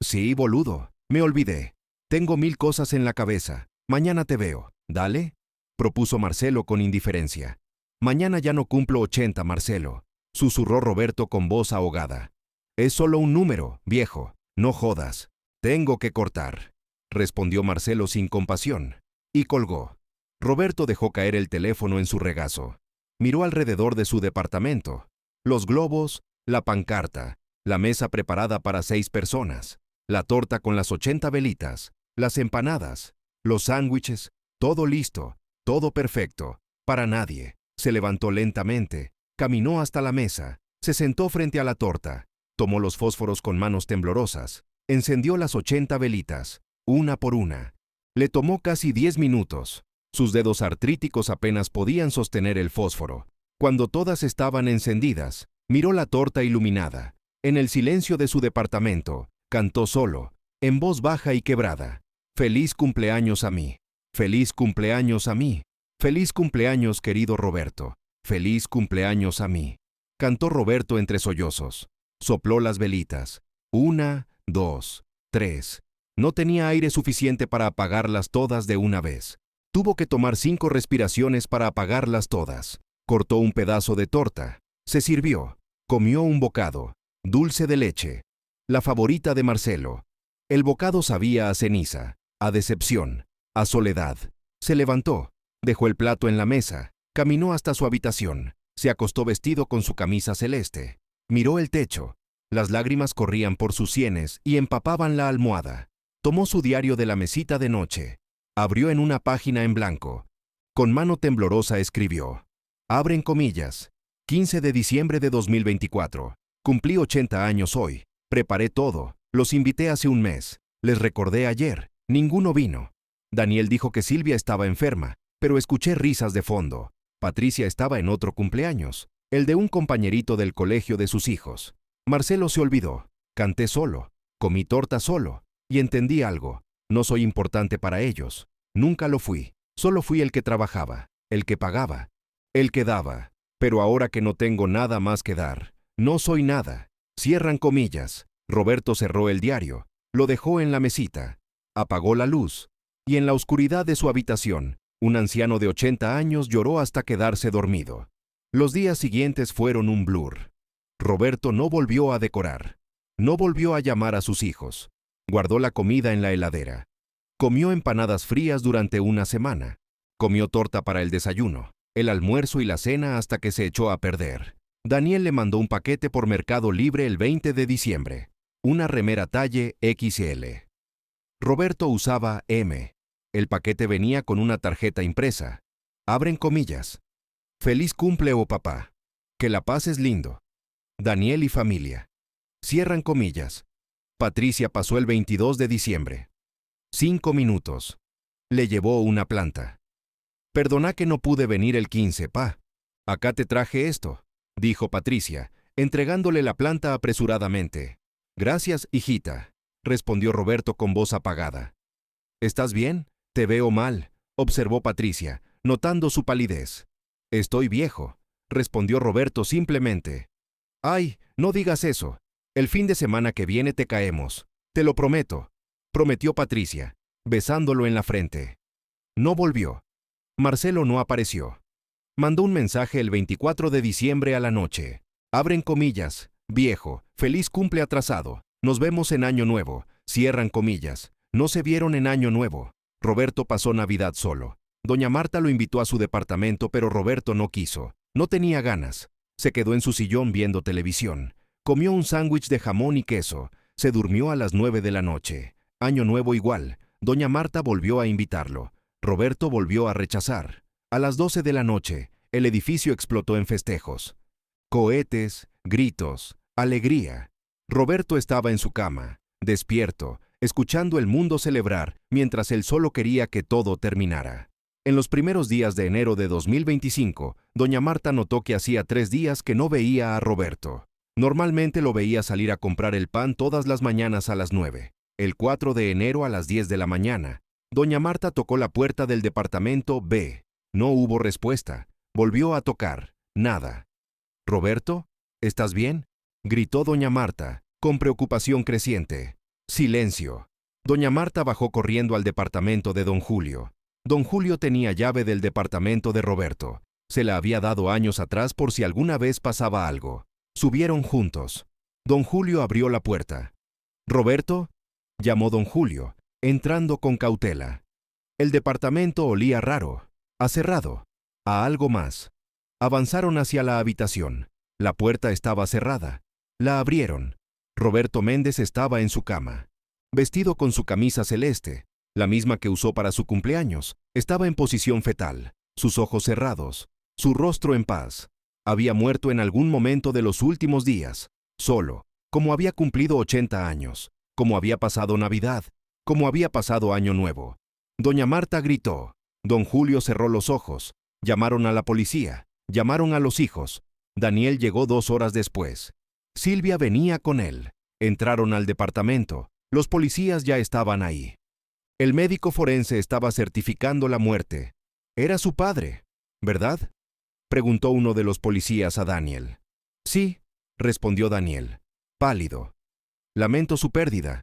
«Sí, boludo, me olvidé. Tengo 1000 cosas en la cabeza. Mañana te veo, ¿dale?», propuso Marcelo con indiferencia. «Mañana ya no cumplo 80, Marcelo», susurró Roberto con voz ahogada. «Es solo un número, viejo, no jodas. Tengo que cortar», respondió Marcelo sin compasión, y colgó. Roberto dejó caer el teléfono en su regazo. Miró alrededor de su departamento. Los globos, la pancarta, la mesa preparada para 6 personas, la torta con las 80 velitas, las empanadas, los sándwiches, todo listo, todo perfecto, para nadie. Se levantó lentamente, caminó hasta la mesa, se sentó frente a la torta, tomó los fósforos con manos temblorosas, encendió las 80 velitas, una por una. Le tomó casi 10 minutos. Sus dedos artríticos apenas podían sostener el fósforo. Cuando todas estaban encendidas, miró la torta iluminada. En el silencio de su departamento, cantó solo, en voz baja y quebrada: «Feliz cumpleaños a mí. Feliz cumpleaños a mí. Feliz cumpleaños, querido Roberto. Feliz cumpleaños a mí», cantó Roberto entre sollozos. Sopló las velitas. 1, 2, 3. No tenía aire suficiente para apagarlas todas de una vez. Tuvo que tomar 5 respiraciones para apagarlas todas. Cortó un pedazo de torta. Se sirvió. Comió un bocado. Dulce de leche. La favorita de Marcelo. El bocado sabía a ceniza, a decepción, a soledad. Se levantó. Dejó el plato en la mesa. Caminó hasta su habitación. Se acostó vestido con su camisa celeste. Miró el techo. Las lágrimas corrían por sus sienes y empapaban la almohada. Tomó su diario de la mesita de noche. Abrió en una página en blanco. Con mano temblorosa escribió: «Abren comillas. 15 de diciembre de 2024. Cumplí 80 años hoy. Preparé todo. Los invité hace un mes. Les recordé ayer. Ninguno vino. Daniel dijo que Silvia estaba enferma, pero escuché risas de fondo. Patricia estaba en otro cumpleaños, el de un compañerito del colegio de sus hijos. Marcelo se olvidó. Canté solo. Comí torta solo. Y entendí algo. No soy importante para ellos. Nunca lo fui. Solo fui el que trabajaba, el que pagaba, el que daba. Pero ahora que no tengo nada más que dar, no soy nada». Cierran comillas. Roberto cerró el diario. Lo dejó en la mesita. Apagó la luz. Y en la oscuridad de su habitación, un anciano de 80 años lloró hasta quedarse dormido. Los días siguientes fueron un blur. Roberto no volvió a decorar. No volvió a llamar a sus hijos. Guardó la comida en la heladera. Comió empanadas frías durante una semana. Comió torta para el desayuno, el almuerzo y la cena hasta que se echó a perder. Daniel le mandó un paquete por Mercado Libre el 20 de diciembre. Una remera talle XL. Roberto usaba M. El paquete venía con una tarjeta impresa. Abren comillas. «Feliz cumple, oh papá. Que la paz es lindo. Daniel y familia. Cierran comillas. Patricia pasó el 22 de diciembre. 5 minutos. Le llevó una planta. Perdona que no pude venir el 15, pa. Acá te traje esto, dijo Patricia, entregándole la planta apresuradamente. Gracias, hijita, respondió Roberto con voz apagada. ¿Estás bien? Te veo mal, observó Patricia, notando su palidez. Estoy viejo, respondió Roberto simplemente. Ay, no digas eso. El fin de semana que viene te caemos. Te lo prometo, prometió Patricia, besándolo en la frente. No volvió. Marcelo no apareció. Mandó un mensaje el 24 de diciembre a la noche. Abren comillas. Viejo, feliz cumple atrasado. Nos vemos en Año Nuevo. Cierran comillas. No se vieron en Año Nuevo. Roberto pasó Navidad solo. Doña Marta lo invitó a su departamento, pero Roberto no quiso. No tenía ganas. Se quedó en su sillón viendo televisión. Comió un sándwich de jamón y queso. Se durmió a las 9 de la noche. Año Nuevo igual. Doña Marta volvió a invitarlo. Roberto volvió a rechazar. A las 12 de la noche, el edificio explotó en festejos. Cohetes, gritos, alegría. Roberto estaba en su cama, despierto, escuchando el mundo celebrar, mientras él solo quería que todo terminara. En los primeros días de enero de 2025, doña Marta notó que hacía 3 días que no veía a Roberto. Normalmente lo veía salir a comprar el pan todas las mañanas a las 9. El 4 de enero a las 10 de la mañana, doña Marta tocó la puerta del departamento B. No hubo respuesta. Volvió a tocar. Nada. «¿Roberto? ¿Estás bien?», gritó doña Marta, con preocupación creciente. Silencio. Doña Marta bajó corriendo al departamento de don Julio. Don Julio tenía llave del departamento de Roberto. Se la había dado años atrás por si alguna vez pasaba algo. Subieron juntos. Don Julio abrió la puerta. «¿Roberto?», llamó don Julio, entrando con cautela. El departamento olía raro, a cerrado, a algo más. Avanzaron hacia la habitación. La puerta estaba cerrada. La abrieron. Roberto Méndez estaba en su cama. Vestido con su camisa celeste, la misma que usó para su cumpleaños, estaba en posición fetal, sus ojos cerrados, su rostro en paz. Había muerto en algún momento de los últimos días, solo, como había cumplido 80 años, como había pasado Navidad, como había pasado Año Nuevo. Doña Marta gritó. Don Julio cerró los ojos. Llamaron a la policía. Llamaron a los hijos. Daniel llegó 2 horas después. Silvia venía con él. Entraron al departamento. Los policías ya estaban ahí. El médico forense estaba certificando la muerte. Era su padre, ¿verdad?, preguntó uno de los policías a Daniel. Sí, respondió Daniel, pálido. Lamento su pérdida.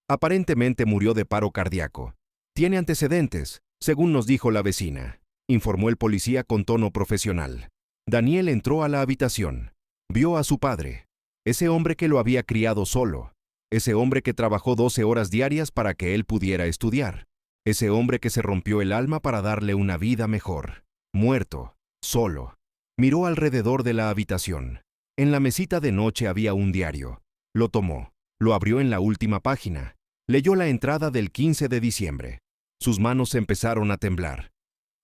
Aparentemente murió de paro cardíaco. Tiene antecedentes, según nos dijo la vecina, informó el policía con tono profesional. Daniel entró a la habitación. Vio a su padre, ese hombre que lo había criado solo, ese hombre que trabajó 12 horas diarias para que él pudiera estudiar, ese hombre que se rompió el alma para darle una vida mejor. Muerto, solo. Miró alrededor de la habitación. En la mesita de noche había un diario. Lo tomó, lo abrió en la última página. Leyó la entrada del 15 de diciembre. Sus manos empezaron a temblar.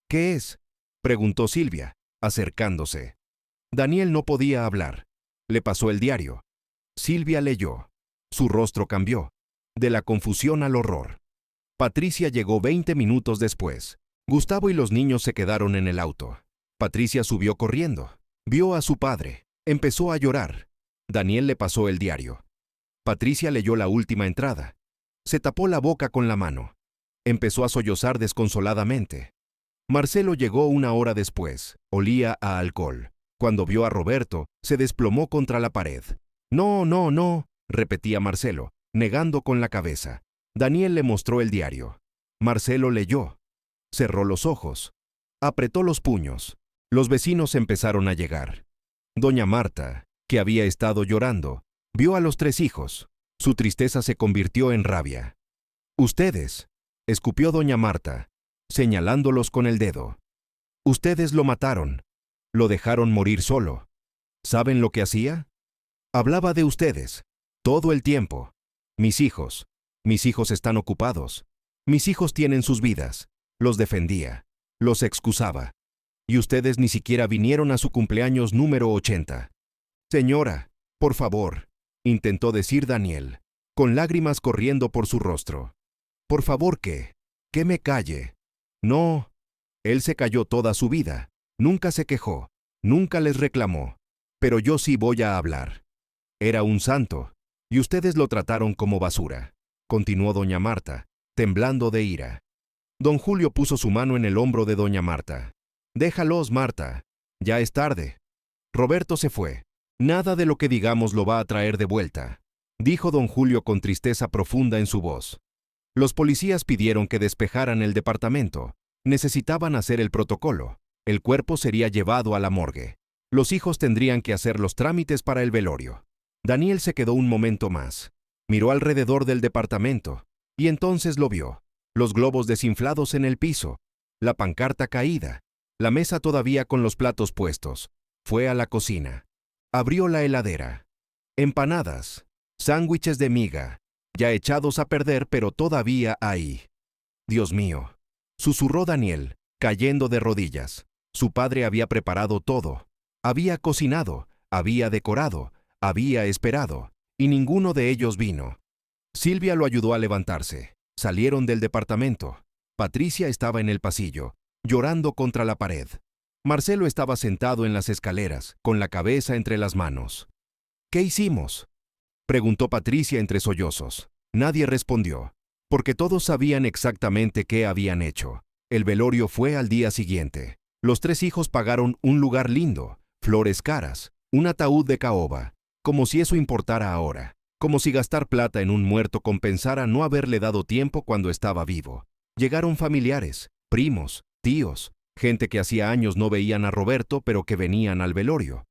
«¿Qué es?», preguntó Silvia, acercándose. Daniel no podía hablar. Le pasó el diario. Silvia leyó. Su rostro cambió, de la confusión al horror. Patricia llegó 20 minutos después. Gustavo y los niños se quedaron en el auto. Patricia subió corriendo. Vio a su padre. Empezó a llorar. Daniel le pasó el diario. Patricia leyó la última entrada. Se tapó la boca con la mano. Empezó a sollozar desconsoladamente. Marcelo llegó 1 hora después. Olía a alcohol. Cuando vio a Roberto, se desplomó contra la pared. «No, no, no», repetía Marcelo, negando con la cabeza. Daniel le mostró el diario. Marcelo leyó. Cerró los ojos. Apretó los puños. Los vecinos empezaron a llegar. Doña Marta, que había estado llorando, vio a los 3 hijos. Su tristeza se convirtió en rabia. «Ustedes», escupió doña Marta, señalándolos con el dedo. «Ustedes lo mataron. Lo dejaron morir solo. ¿Saben lo que hacía? Hablaba de ustedes, todo el tiempo. Mis hijos están ocupados. Mis hijos tienen sus vidas. Los defendía. Los excusaba. y ustedes ni siquiera vinieron a su cumpleaños número 80. Señora, por favor, intentó decir Daniel, con lágrimas corriendo por su rostro. Por favor, que me calle. No. Él se calló toda su vida, nunca se quejó, nunca les reclamó. Pero yo sí voy a hablar. Era un santo, y ustedes lo trataron como basura, continuó doña Marta, temblando de ira. Don Julio puso su mano en el hombro de doña Marta. Déjalos, Marta. Ya es tarde. Roberto se fue. Nada de lo que digamos lo va a traer de vuelta, dijo don Julio con tristeza profunda en su voz. Los policías pidieron que despejaran el departamento. Necesitaban hacer el protocolo. El cuerpo sería llevado a la morgue. Los hijos tendrían que hacer los trámites para el velorio. Daniel se quedó un momento más. Miró alrededor del departamento, y entonces lo vio. Los globos desinflados en el piso, la pancarta caída, la mesa todavía con los platos puestos. Fue a la cocina. Abrió la heladera. Empanadas, sándwiches de miga, ya echados a perder pero todavía ahí. Dios mío, susurró Daniel, cayendo de rodillas. Su padre había preparado todo. Había cocinado, había decorado, había esperado, y ninguno de ellos vino. Silvia lo ayudó a levantarse. Salieron del departamento. Patricia estaba en el pasillo, llorando contra la pared. Marcelo estaba sentado en las escaleras, con la cabeza entre las manos. ¿Qué hicimos?, preguntó Patricia entre sollozos. Nadie respondió, porque todos sabían exactamente qué habían hecho. El velorio fue al día siguiente. Los 3 hijos pagaron un lugar lindo, flores caras, un ataúd de caoba, como si eso importara ahora, como si gastar plata en un muerto compensara no haberle dado tiempo cuando estaba vivo. Llegaron familiares, primos, tíos, gente que hacía años no veían a Roberto pero que venían al velorio.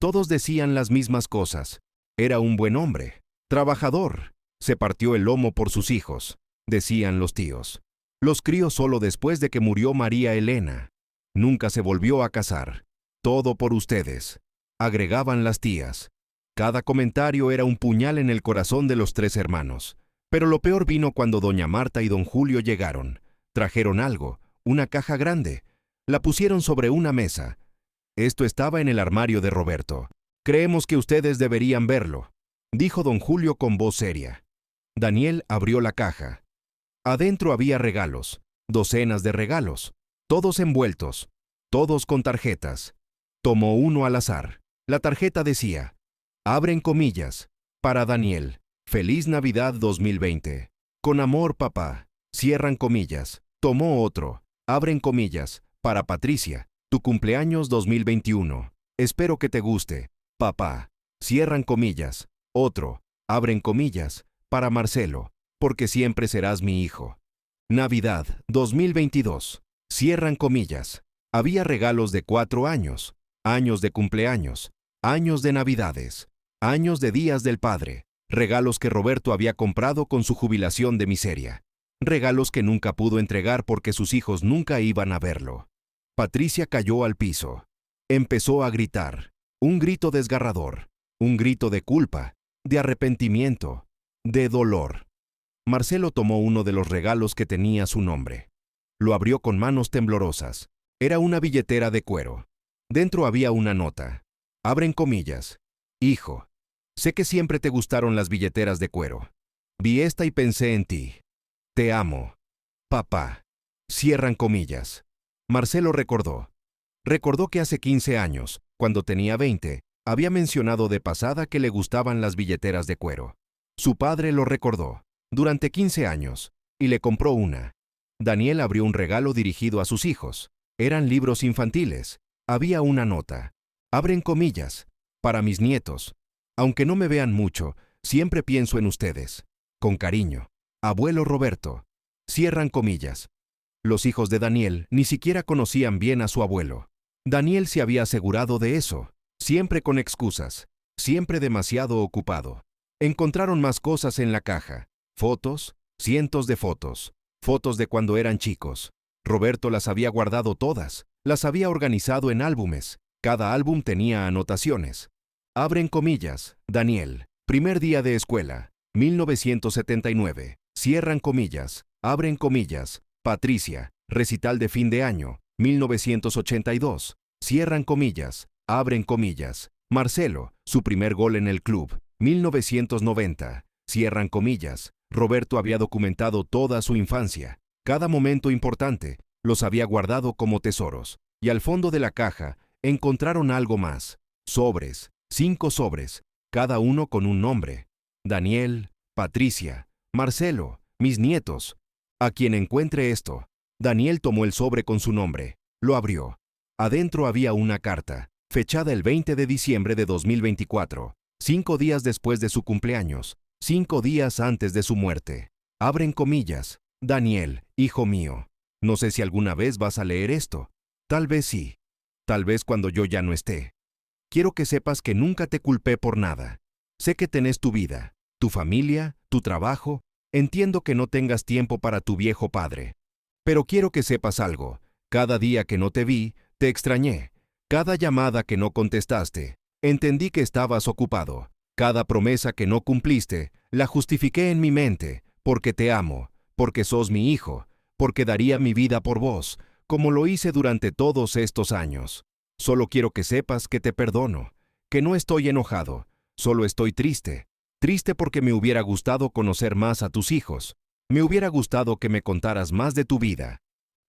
Todos decían las mismas cosas. Era un buen hombre, trabajador, se partió el lomo por sus hijos, decían los tíos. Los crió solo después de que murió María Elena. Nunca se volvió a casar. Todo por ustedes, agregaban las tías. Cada comentario era un puñal en el corazón de los 3 hermanos. Pero lo peor vino cuando doña Marta y don Julio llegaron. Trajeron algo, una caja grande. La pusieron sobre una mesa. Esto estaba en el armario de Roberto. Creemos que ustedes deberían verlo, dijo don Julio con voz seria. Daniel abrió la caja. Adentro había regalos, docenas de regalos, todos envueltos, todos con tarjetas. Tomó uno al azar. La tarjeta decía, abren comillas, para Daniel, Feliz Navidad 2020. Con amor, papá. Cierran comillas. Tomó otro, abren comillas, para Patricia, tu cumpleaños 2021. Espero que te guste, papá. Cierran comillas. Otro, abren comillas, para Marcelo, porque siempre serás mi hijo. Navidad 2022. Cierran comillas. Había regalos de 4 años, años de cumpleaños, años de Navidades, años de días del padre, regalos que Roberto había comprado con su jubilación de miseria, regalos que nunca pudo entregar porque sus hijos nunca iban a verlo. Patricia cayó al piso. Empezó a gritar, un grito desgarrador, un grito de culpa, de arrepentimiento, de dolor. Marcelo tomó uno de los regalos que tenía su nombre. Lo abrió con manos temblorosas. Era una billetera de cuero. Dentro había una nota. Abren comillas. Hijo, sé que siempre te gustaron las billeteras de cuero. Vi esta y pensé en ti. Te amo. Papá. Cierran comillas. Marcelo recordó. Recordó que hace 15 años, cuando tenía 20, había mencionado de pasada que le gustaban las billeteras de cuero. Su padre lo recordó, durante 15 años, y le compró una. Daniel abrió un regalo dirigido a sus hijos. Eran libros infantiles. Había una nota. Abren comillas. Para mis nietos. Aunque no me vean mucho, siempre pienso en ustedes. Con cariño. Abuelo Roberto. Cierran comillas. Los hijos de Daniel ni siquiera conocían bien a su abuelo. Daniel se había asegurado de eso, siempre con excusas, siempre demasiado ocupado. Encontraron más cosas en la caja. Fotos, cientos de fotos. Fotos de cuando eran chicos. Roberto las había guardado todas, las había organizado en álbumes. Cada álbum tenía anotaciones. Abren comillas, Daniel, primer día de escuela, 1979. Cierran comillas, abren comillas, Patricia, recital de fin de año, 1982, cierran comillas, abren comillas. Marcelo, su primer gol en el club, 1990, cierran comillas. Roberto había documentado toda su infancia, cada momento importante, los había guardado como tesoros. Y al fondo de la caja, encontraron algo más. Sobres, 5 sobres, cada uno con un nombre. Daniel, Patricia, Marcelo, mis nietos. A quien encuentre esto. Daniel tomó el sobre con su nombre, lo abrió. Adentro había una carta, fechada el 20 de diciembre de 2024, 5 días después de su cumpleaños, 5 días antes de su muerte. Abren comillas. Daniel, hijo mío, no sé si alguna vez vas a leer esto. Tal vez sí. Tal vez cuando yo ya no esté. Quiero que sepas que nunca te culpé por nada. Sé que tenés tu vida, tu familia, tu trabajo. Entiendo que no tengas tiempo para tu viejo padre. Pero quiero que sepas algo. Cada día que no te vi, te extrañé. Cada llamada que no contestaste, entendí que estabas ocupado. Cada promesa que no cumpliste, la justifiqué en mi mente, porque te amo, porque sos mi hijo, porque daría mi vida por vos, como lo hice durante todos estos años. Solo quiero que sepas que te perdono, que no estoy enojado, solo estoy triste. Triste porque me hubiera gustado conocer más a tus hijos. Me hubiera gustado que me contaras más de tu vida.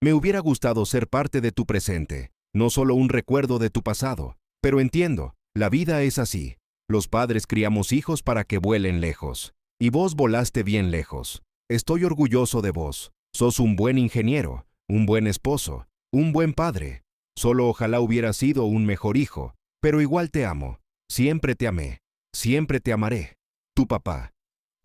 Me hubiera gustado ser parte de tu presente, no solo un recuerdo de tu pasado. Pero entiendo, la vida es así. Los padres criamos hijos para que vuelen lejos. Y vos volaste bien lejos. Estoy orgulloso de vos. Sos un buen ingeniero, un buen esposo, un buen padre. Solo ojalá hubiera sido un mejor hijo, pero igual te amo. Siempre te amé. Siempre te amaré. Tu papá.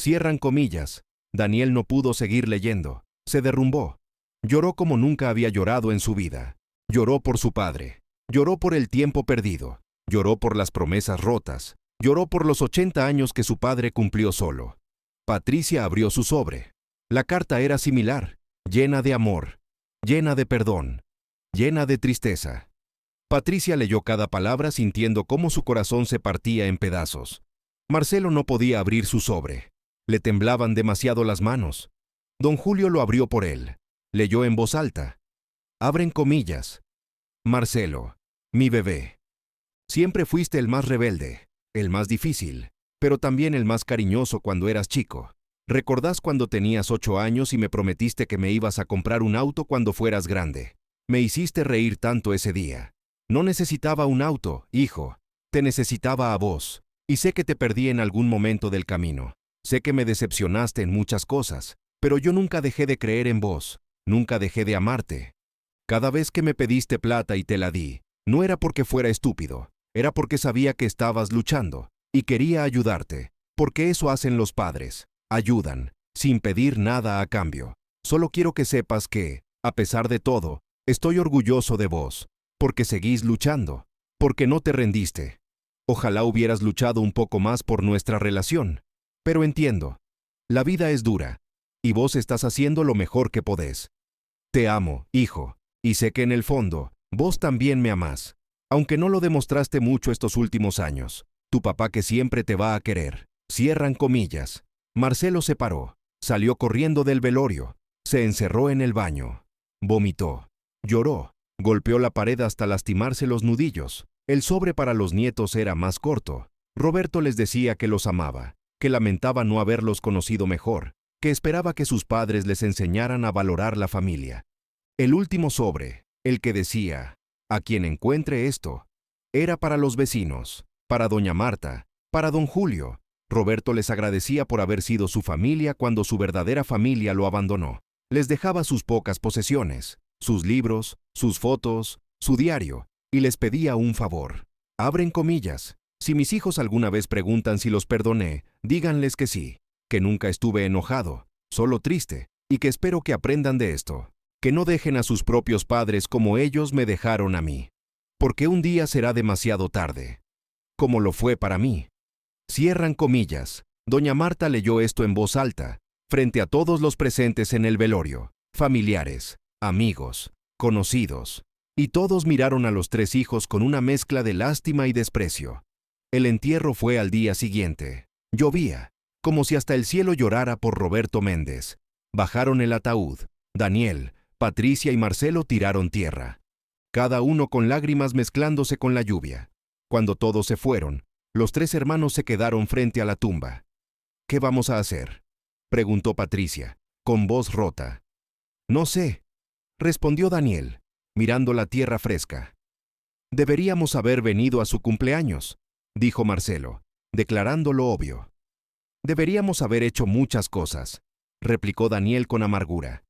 Cierran comillas. Daniel no pudo seguir leyendo. Se derrumbó. Lloró como nunca había llorado en su vida. Lloró por su padre. Lloró por el tiempo perdido. Lloró por las promesas rotas. Lloró por los 80 años que su padre cumplió solo. Patricia abrió su sobre. La carta era similar, llena de amor, llena de perdón, llena de tristeza. Patricia leyó cada palabra sintiendo cómo su corazón se partía en pedazos. Marcelo no podía abrir su sobre. Le temblaban demasiado las manos. Don Julio lo abrió por él. Leyó en voz alta. Abren comillas. Marcelo, mi bebé. Siempre fuiste el más rebelde, el más difícil, pero también el más cariñoso cuando eras chico. ¿Recordás cuando tenías 8 años y me prometiste que me ibas a comprar un auto cuando fueras grande? Me hiciste reír tanto ese día. No necesitaba un auto, hijo. Te necesitaba a vos. Y sé que te perdí en algún momento del camino. Sé que me decepcionaste en muchas cosas, pero yo nunca dejé de creer en vos. Nunca dejé de amarte. Cada vez que me pediste plata y te la di, no era porque fuera estúpido. Era porque sabía que estabas luchando y quería ayudarte, porque eso hacen los padres. Ayudan, sin pedir nada a cambio. Solo quiero que sepas que, a pesar de todo, estoy orgulloso de vos, porque seguís luchando, porque no te rendiste. Ojalá hubieras luchado un poco más por nuestra relación, pero entiendo. La vida es dura, y vos estás haciendo lo mejor que podés. Te amo, hijo, y sé que en el fondo, vos también me amás, aunque no lo demostraste mucho estos últimos años. Tu papá que siempre te va a querer. Cierran comillas. Marcelo se paró, salió corriendo del velorio, se encerró en el baño, vomitó, lloró, golpeó la pared hasta lastimarse los nudillos. El sobre para los nietos era más corto. Roberto les decía que los amaba, que lamentaba no haberlos conocido mejor, que esperaba que sus padres les enseñaran a valorar la familia. El último sobre, el que decía, a quien encuentre esto, era para los vecinos, para doña Marta, para don Julio. Roberto les agradecía por haber sido su familia cuando su verdadera familia lo abandonó. Les dejaba sus pocas posesiones, sus libros, sus fotos, su diario, y les pedía un favor. Abren comillas. Si mis hijos alguna vez preguntan si los perdoné, díganles que sí, que nunca estuve enojado, solo triste, y que espero que aprendan de esto, que no dejen a sus propios padres como ellos me dejaron a mí, porque un día será demasiado tarde, como lo fue para mí. Cierran comillas. Doña Marta leyó esto en voz alta, frente a todos los presentes en el velorio, familiares, amigos, conocidos, y todos miraron a los 3 hijos con una mezcla de lástima y desprecio. El entierro fue al día siguiente. Llovía, como si hasta el cielo llorara por Roberto Méndez. Bajaron el ataúd. Daniel, Patricia y Marcelo tiraron tierra. cada uno con lágrimas mezclándose con la lluvia. Cuando todos se fueron, los 3 hermanos se quedaron frente a la tumba. ¿Qué vamos a hacer?, preguntó Patricia, con voz rota. No sé, respondió Daniel, mirando la tierra fresca. Deberíamos haber venido a su cumpleaños, dijo Marcelo, declarando lo obvio. Deberíamos haber hecho muchas cosas, replicó Daniel con amargura.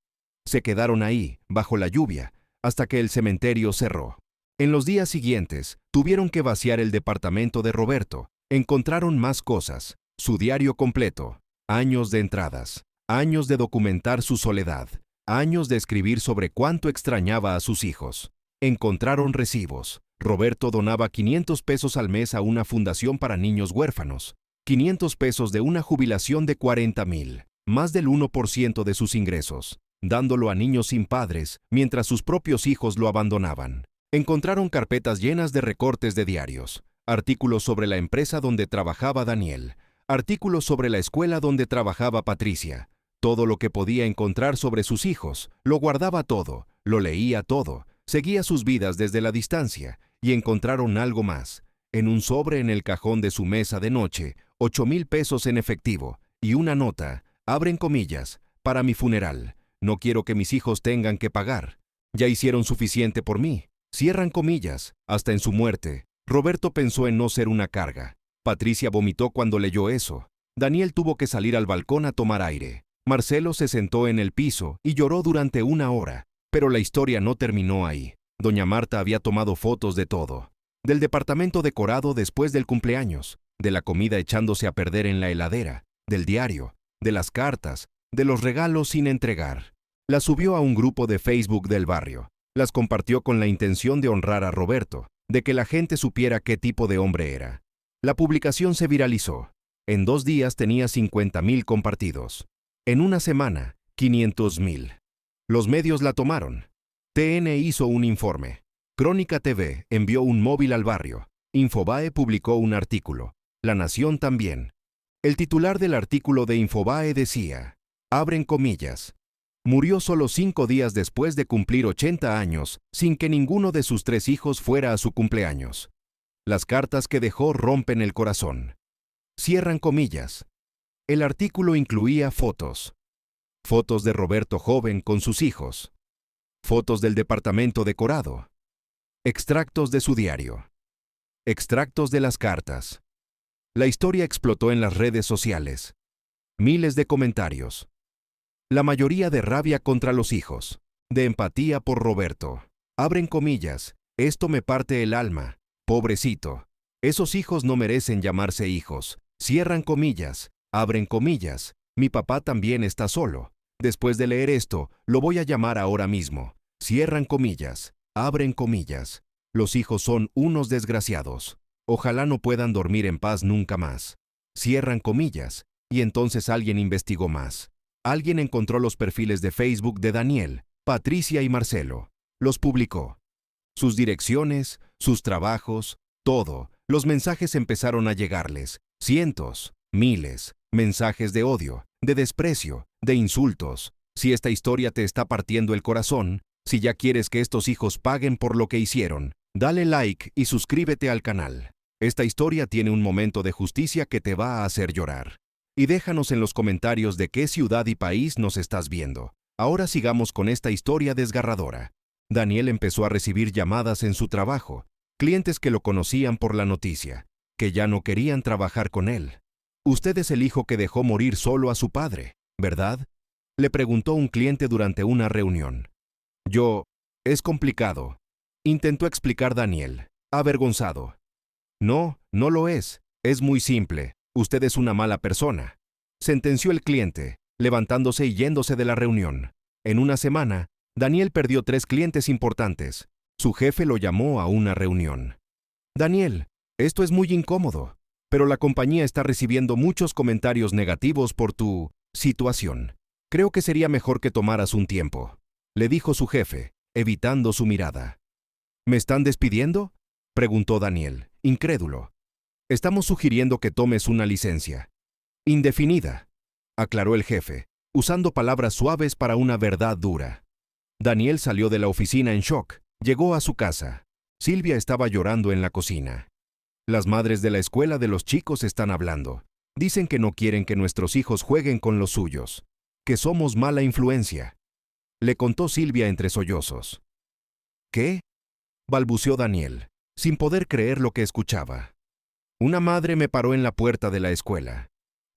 Se quedaron ahí, bajo la lluvia, hasta que el cementerio cerró. En los días siguientes, tuvieron que vaciar el departamento de Roberto. Encontraron más cosas, su diario completo, años de entradas, años de documentar su soledad, años de escribir sobre cuánto extrañaba a sus hijos. Encontraron recibos. Roberto donaba 500 pesos al mes a una fundación para niños huérfanos, 500 pesos de una jubilación de 40,000, más del 1% de sus ingresos, dándolo a niños sin padres mientras sus propios hijos lo abandonaban. Encontraron carpetas llenas de recortes de diarios, artículos sobre la empresa donde trabajaba Daniel, artículos sobre la escuela donde trabajaba Patricia. Todo lo que podía encontrar sobre sus hijos, lo guardaba todo, lo leía todo, seguía sus vidas desde la distancia, y encontraron algo más. En un sobre en el cajón de su mesa de noche, 8,000 pesos en efectivo, y una nota, abren comillas, para mi funeral. No quiero que mis hijos tengan que pagar. Ya hicieron suficiente por mí. Cierran comillas, hasta en su muerte. Roberto pensó en no ser una carga. Patricia vomitó cuando leyó eso. Daniel tuvo que salir al balcón a tomar aire. Marcelo se sentó en el piso y lloró durante 1 hora. Pero la historia no terminó ahí. Doña Marta había tomado fotos de todo. Del departamento decorado después del cumpleaños, de la comida echándose a perder en la heladera, del diario, de las cartas, de los regalos sin entregar. Las subió a un grupo de Facebook del barrio. Las compartió con la intención de honrar a Roberto, de que la gente supiera qué tipo de hombre era. La publicación se viralizó. En 2 días tenía 50,000 compartidos. En una semana, 500,000. Los medios la tomaron. TN hizo un informe. Crónica TV envió un móvil al barrio. Infobae publicó un artículo. La Nación también. El titular del artículo de Infobae decía, abren comillas, murió solo 5 días después de cumplir 80 años, sin que ninguno de sus 3 hijos fuera a su cumpleaños. Las cartas que dejó rompen el corazón. Cierran comillas. El artículo incluía fotos. Fotos de Roberto joven con sus hijos. Fotos del departamento decorado. Extractos de su diario. Extractos de las cartas. La historia explotó en las redes sociales. Miles de comentarios. La mayoría de rabia contra los hijos. De empatía por Roberto. Abren comillas. Esto me parte el alma. Pobrecito. Esos hijos no merecen llamarse hijos. Cierran comillas. Abren comillas. Mi papá también está solo. Después de leer esto, lo voy a llamar ahora mismo. Cierran comillas. Abren comillas. Los hijos son unos desgraciados. Ojalá no puedan dormir en paz nunca más. Cierran comillas. Y entonces alguien investigó más. Alguien encontró los perfiles de Facebook de Daniel, Patricia y Marcelo. Los publicó. Sus direcciones, sus trabajos, todo. Los mensajes empezaron a llegarles. Cientos, miles. Mensajes de odio, de desprecio, de insultos. Si esta historia te está partiendo el corazón, si ya quieres que estos hijos paguen por lo que hicieron, dale like y suscríbete al canal. Esta historia tiene un momento de justicia que te va a hacer llorar. Y déjanos en los comentarios de qué ciudad y país nos estás viendo. Ahora sigamos con esta historia desgarradora. Daniel empezó a recibir llamadas en su trabajo, clientes que lo conocían por la noticia, que ya no querían trabajar con él. Usted es el hijo que dejó morir solo a su padre, ¿verdad?, le preguntó un cliente durante una reunión. Es complicado, intentó explicar Daniel, avergonzado. No, no lo es muy simple, usted es una mala persona, sentenció el cliente, levantándose y yéndose de la reunión. En una semana, Daniel perdió 3 clientes importantes. Su jefe lo llamó a una reunión. Daniel, esto es muy incómodo, pero la compañía está recibiendo muchos comentarios negativos por tu situación. Creo que sería mejor que tomaras un tiempo, le dijo su jefe, evitando su mirada. ¿Me están despidiendo?, preguntó Daniel, incrédulo. Estamos sugiriendo que tomes una licencia. Indefinida, aclaró el jefe, usando palabras suaves para una verdad dura. Daniel salió de la oficina en shock. Llegó a su casa. Silvia estaba llorando en la cocina. Las madres de la escuela de los chicos están hablando. Dicen que no quieren que nuestros hijos jueguen con los suyos, que somos mala influencia. Le contó Silvia entre sollozos. ¿Qué? Balbuceó Daniel, sin poder creer lo que escuchaba. Una madre me paró en la puerta de la escuela.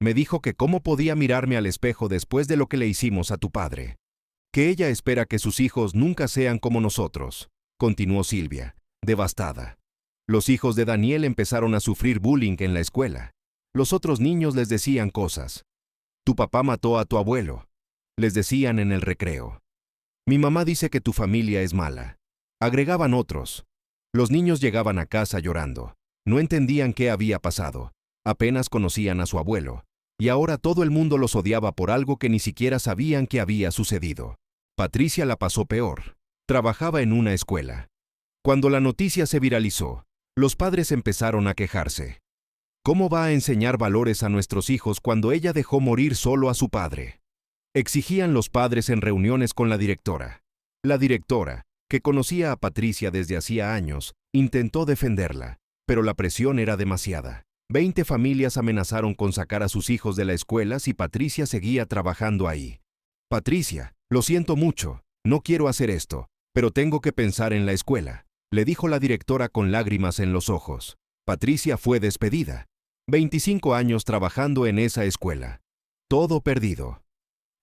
Me dijo que cómo podía mirarme al espejo después de lo que le hicimos a tu padre. Que ella espera que sus hijos nunca sean como nosotros, continuó Silvia, devastada. Los hijos de Daniel empezaron a sufrir bullying en la escuela. Los otros niños les decían cosas. Tu papá mató a tu abuelo, les decían en el recreo. Mi mamá dice que tu familia es mala. Agregaban otros. Los niños llegaban a casa llorando. No entendían qué había pasado. Apenas conocían a su abuelo. Y ahora todo el mundo los odiaba por algo que ni siquiera sabían que había sucedido. Patricia la pasó peor. Trabajaba en una escuela. Cuando la noticia se viralizó, los padres empezaron a quejarse. ¿Cómo va a enseñar valores a nuestros hijos cuando ella dejó morir solo a su padre? Exigían los padres en reuniones con la directora. La directora, que conocía a Patricia desde hacía años, intentó defenderla, pero la presión era demasiada. 20 familias amenazaron con sacar a sus hijos de la escuela si Patricia seguía trabajando ahí. Patricia, lo siento mucho, no quiero hacer esto, pero tengo que pensar en la escuela, le dijo la directora con lágrimas en los ojos. Patricia fue despedida. 25 años trabajando en esa escuela. Todo perdido.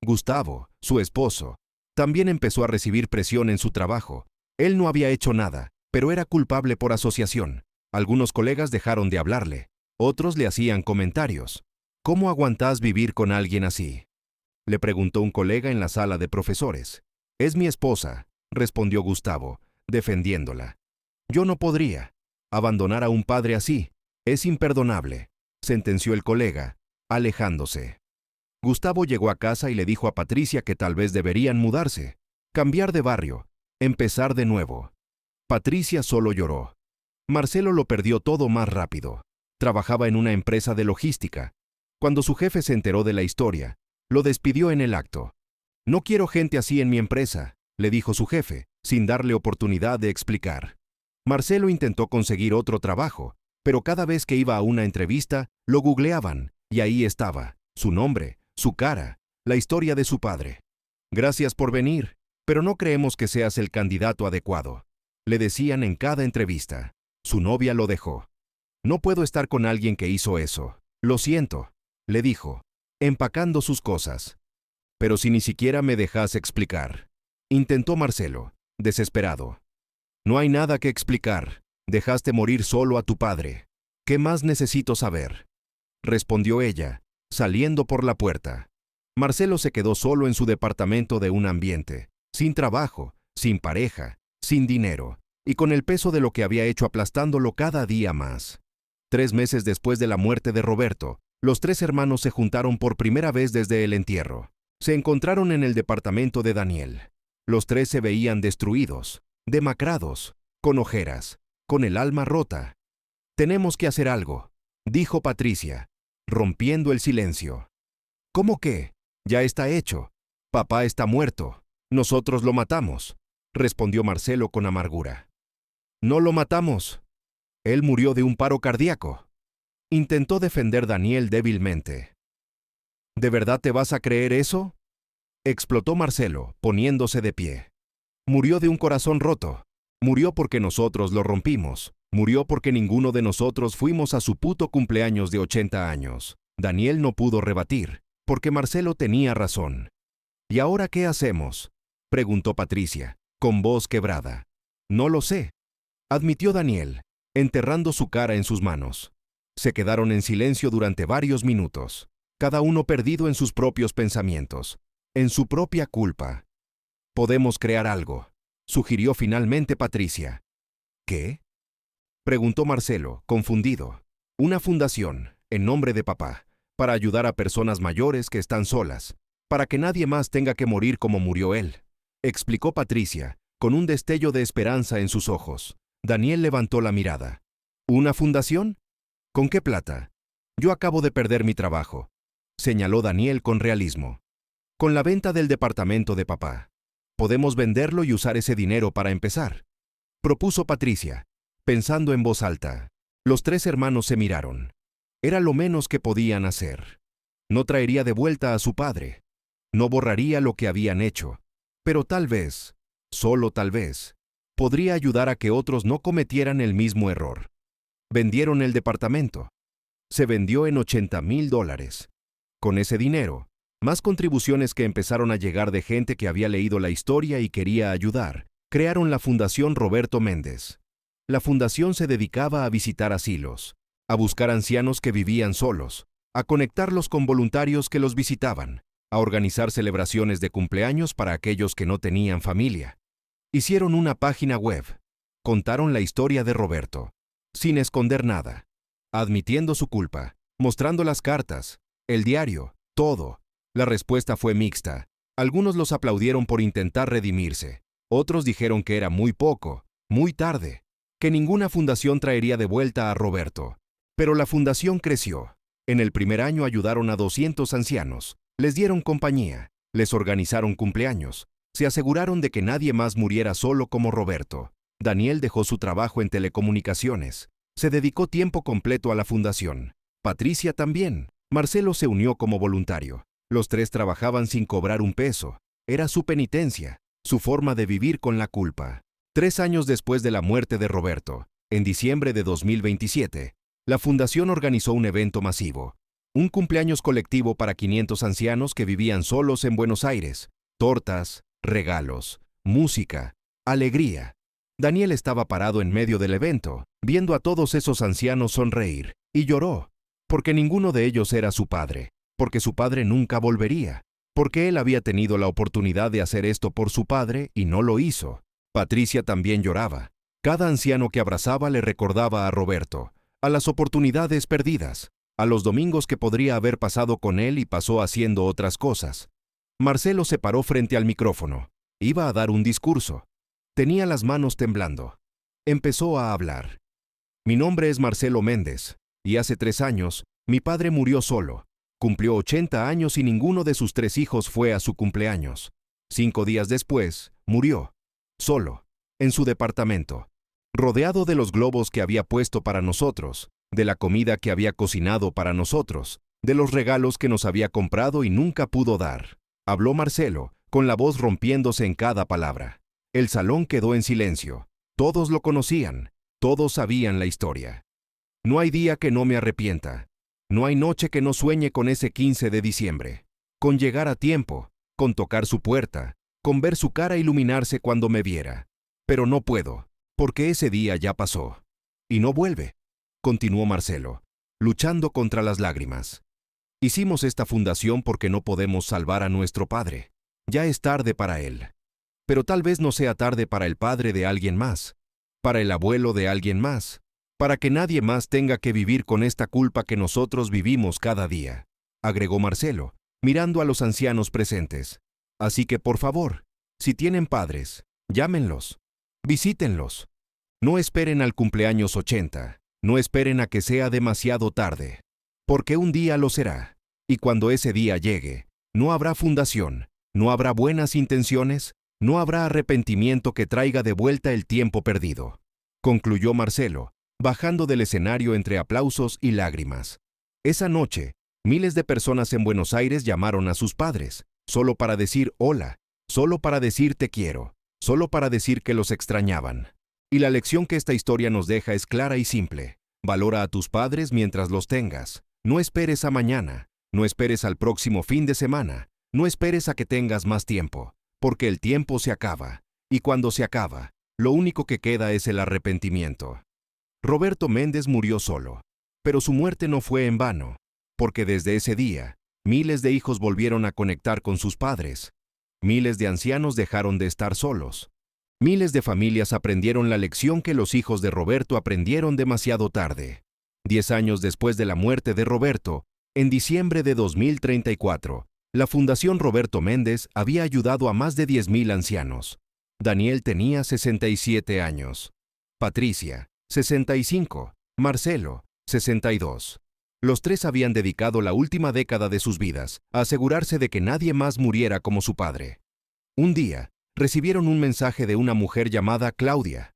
Gustavo, su esposo, también empezó a recibir presión en su trabajo. Él no había hecho nada, pero era culpable por asociación. Algunos colegas dejaron de hablarle. Otros le hacían comentarios. ¿Cómo aguantás vivir con alguien así? Le preguntó un colega en la sala de profesores. Es mi esposa, respondió Gustavo, defendiéndola. Yo no podría. Abandonar a un padre así. Es imperdonable, sentenció el colega, alejándose. Gustavo llegó a casa y le dijo a Patricia que tal vez deberían mudarse, cambiar de barrio, empezar de nuevo. Patricia solo lloró. Marcelo lo perdió todo más rápido. Trabajaba en una empresa de logística. Cuando su jefe se enteró de la historia, lo despidió en el acto. No quiero gente así en mi empresa, le dijo su jefe, sin darle oportunidad de explicar. Marcelo intentó conseguir otro trabajo, pero cada vez que iba a una entrevista, lo googleaban, y ahí estaba, su nombre, su cara, la historia de su padre. Gracias por venir, pero no creemos que seas el candidato adecuado, le decían en cada entrevista. Su novia lo dejó. No puedo estar con alguien que hizo eso. Lo siento, le dijo, empacando sus cosas. Pero si ni siquiera me dejas explicar, intentó Marcelo, desesperado. No hay nada que explicar. Dejaste morir solo a tu padre. ¿Qué más necesito saber? Respondió ella, saliendo por la puerta. Marcelo se quedó solo en su departamento de un ambiente, sin trabajo, sin pareja, sin dinero, y con el peso de lo que había hecho aplastándolo cada día más. 3 meses después de la muerte de Roberto, los 3 hermanos se juntaron por primera vez desde el entierro. Se encontraron en el departamento de Daniel. Los 3 se veían destruidos, demacrados, con ojeras, con el alma rota. Tenemos que hacer algo, dijo Patricia, rompiendo el silencio. ¿Cómo qué? Ya está hecho. Papá está muerto. Nosotros lo matamos, respondió Marcelo con amargura. No lo matamos. Él murió de un paro cardíaco. Intentó defender Daniel débilmente. ¿De verdad te vas a creer eso? Explotó Marcelo, poniéndose de pie. Murió de un corazón roto. Murió porque nosotros lo rompimos. Murió porque ninguno de nosotros fuimos a su puto cumpleaños de 80 años. Daniel no pudo rebatir, porque Marcelo tenía razón. ¿Y ahora qué hacemos?, preguntó Patricia, con voz quebrada. No lo sé, admitió Daniel, enterrando su cara en sus manos. Se quedaron en silencio durante varios minutos, cada uno perdido en sus propios pensamientos, en su propia culpa. Podemos crear algo, sugirió finalmente Patricia. ¿Qué?, preguntó Marcelo, confundido. Una fundación, en nombre de papá, para ayudar a personas mayores que están solas, para que nadie más tenga que morir como murió él, explicó Patricia, con un destello de esperanza en sus ojos. Daniel levantó la mirada. ¿Una fundación? ¿Con qué plata? Yo acabo de perder mi trabajo, señaló Daniel con realismo. Con la venta del departamento de papá. Podemos venderlo y usar ese dinero para empezar. propuso Patricia, pensando en voz alta. Los tres hermanos se miraron. Era lo menos que podían hacer. No traería de vuelta a su padre. No borraría lo que habían hecho. Pero tal vez, solo tal vez, podría ayudar a que otros no cometieran el mismo error. Vendieron el departamento. Se vendió en $80,000. Con ese dinero, más contribuciones que empezaron a llegar de gente que había leído la historia y quería ayudar, crearon la Fundación Roberto Méndez. La fundación se dedicaba a visitar asilos, a buscar ancianos que vivían solos, a conectarlos con voluntarios que los visitaban, a organizar celebraciones de cumpleaños para aquellos que no tenían familia. Hicieron una página web, contaron la historia de Roberto, sin esconder nada, admitiendo su culpa, mostrando las cartas, el diario, todo. La respuesta fue mixta. Algunos los aplaudieron por intentar redimirse, otros dijeron que era muy poco, muy tarde, que ninguna fundación traería de vuelta a Roberto. Pero la fundación creció. En el primer año ayudaron a 200 ancianos, les dieron compañía, les organizaron cumpleaños, se aseguraron de que nadie más muriera solo como Roberto. Daniel dejó su trabajo en telecomunicaciones, se dedicó tiempo completo a la fundación. Patricia también. Marcelo se unió como voluntario. Los tres trabajaban sin cobrar un peso. Era su penitencia, su forma de vivir con la culpa. 3 años después de la muerte de Roberto, en diciembre de 2027, la fundación organizó un evento masivo, un cumpleaños colectivo para 500 ancianos que vivían solos en Buenos Aires. Tortas, regalos, música, alegría. Daniel estaba parado en medio del evento, viendo a todos esos ancianos sonreír, y lloró, porque ninguno de ellos era su padre, porque su padre nunca volvería, porque él había tenido la oportunidad de hacer esto por su padre y no lo hizo. Patricia también lloraba. Cada anciano que abrazaba le recordaba a Roberto, a las oportunidades perdidas, a los domingos que podría haber pasado con él y pasó haciendo otras cosas. Marcelo se paró frente al micrófono. Iba a dar un discurso. Tenía las manos temblando. Empezó a hablar. Mi nombre es Marcelo Méndez, y hace 3 años, mi padre murió solo. Cumplió 80 años y ninguno de sus 3 hijos fue a su cumpleaños. 5 días después, murió. Solo, en su departamento, rodeado de los globos que había puesto para nosotros, de la comida que había cocinado para nosotros, de los regalos que nos había comprado y nunca pudo dar. Habló Marcelo, con la voz rompiéndose en cada palabra. El salón quedó en silencio. Todos lo conocían, todos sabían la historia. No hay día que no me arrepienta. No hay noche que no sueñe con ese 15 de diciembre, con llegar a tiempo, con tocar su puerta, con ver su cara iluminarse cuando me viera. Pero no puedo, porque ese día ya pasó. Y no vuelve, continuó Marcelo, luchando contra las lágrimas. Hicimos esta fundación porque no podemos salvar a nuestro padre. Ya es tarde para él. Pero tal vez no sea tarde para el padre de alguien más, para el abuelo de alguien más, para que nadie más tenga que vivir con esta culpa que nosotros vivimos cada día, agregó Marcelo, mirando a los ancianos presentes. Así que, por favor, si tienen padres, llámenlos, visítenlos. No esperen al cumpleaños 80, no esperen a que sea demasiado tarde, porque un día lo será, y cuando ese día llegue, no habrá fundación, no habrá buenas intenciones, no habrá arrepentimiento que traiga de vuelta el tiempo perdido, concluyó Marcelo, bajando del escenario entre aplausos y lágrimas. Esa noche, miles de personas en Buenos Aires llamaron a sus padres, solo para decir hola, solo para decir te quiero, solo para decir que los extrañaban. Y la lección que esta historia nos deja es clara y simple. Valora a tus padres mientras los tengas. No esperes a mañana, no esperes al próximo fin de semana, no esperes a que tengas más tiempo, porque el tiempo se acaba, y cuando se acaba, lo único que queda es el arrepentimiento. Roberto Méndez murió solo, pero su muerte no fue en vano, porque desde ese día, miles de hijos volvieron a conectar con sus padres, miles de ancianos dejaron de estar solos, miles de familias aprendieron la lección que los hijos de Roberto aprendieron demasiado tarde. 10 años después de la muerte de Roberto, en diciembre de 2034, la Fundación Roberto Méndez había ayudado a más de 10,000 ancianos. Daniel tenía 67 años. Patricia, 65. Marcelo, 62. Los tres habían dedicado la última década de sus vidas a asegurarse de que nadie más muriera como su padre. Un día, recibieron un mensaje de una mujer llamada Claudia.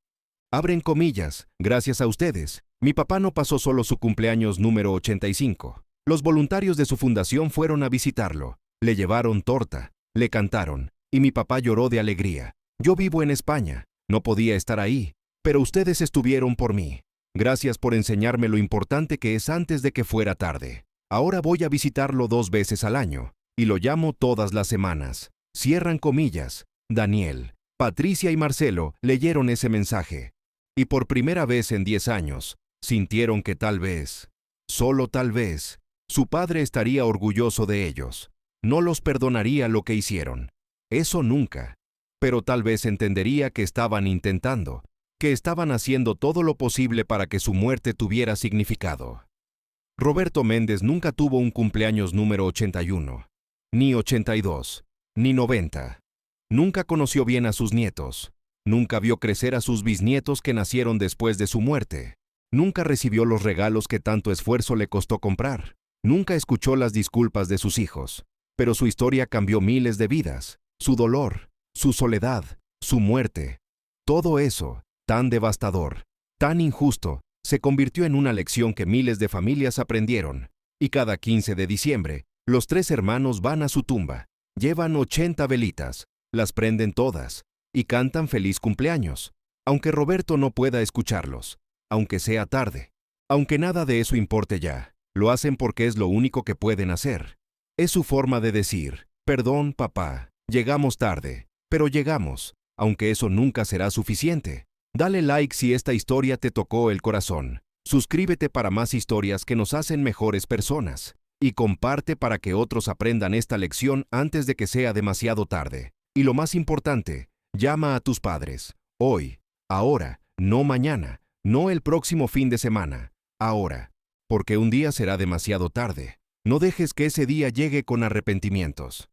Abren comillas, gracias a ustedes. Mi papá no pasó solo su cumpleaños número 85. Los voluntarios de su fundación fueron a visitarlo. Le llevaron torta, le cantaron, y mi papá lloró de alegría. Yo vivo en España, no podía estar ahí, pero ustedes estuvieron por mí. Gracias por enseñarme lo importante que es antes de que fuera tarde. Ahora voy a visitarlo 2 veces al año, y lo llamo todas las semanas. Cierran comillas. Daniel, Patricia y Marcelo leyeron ese mensaje. Y por primera vez en 10 años, sintieron que tal vez, solo tal vez, su padre estaría orgulloso de ellos. No los perdonaría lo que hicieron. Eso nunca. Pero tal vez entendería que estaban intentando, que estaban haciendo todo lo posible para que su muerte tuviera significado. Roberto Méndez nunca tuvo un cumpleaños número 81, ni 82, ni 90. Nunca conoció bien a sus nietos. Nunca vio crecer a sus bisnietos que nacieron después de su muerte. Nunca recibió los regalos que tanto esfuerzo le costó comprar. Nunca escuchó las disculpas de sus hijos. Pero su historia cambió miles de vidas. Su dolor, su soledad, su muerte. Todo eso, tan devastador, tan injusto, se convirtió en una lección que miles de familias aprendieron. Y cada 15 de diciembre, los 3 hermanos van a su tumba. Llevan 80 velitas, las prenden todas, y cantan feliz cumpleaños, aunque Roberto no pueda escucharlos, aunque sea tarde, aunque nada de eso importe ya, lo hacen porque es lo único que pueden hacer. Es su forma de decir, perdón, papá, llegamos tarde, pero llegamos, aunque eso nunca será suficiente. Dale like si esta historia te tocó el corazón. Suscríbete para más historias que nos hacen mejores personas. Y comparte para que otros aprendan esta lección antes de que sea demasiado tarde. Y lo más importante, llama a tus padres. Hoy, ahora, no mañana, no el próximo fin de semana. Ahora, porque un día será demasiado tarde. No dejes que ese día llegue con arrepentimientos.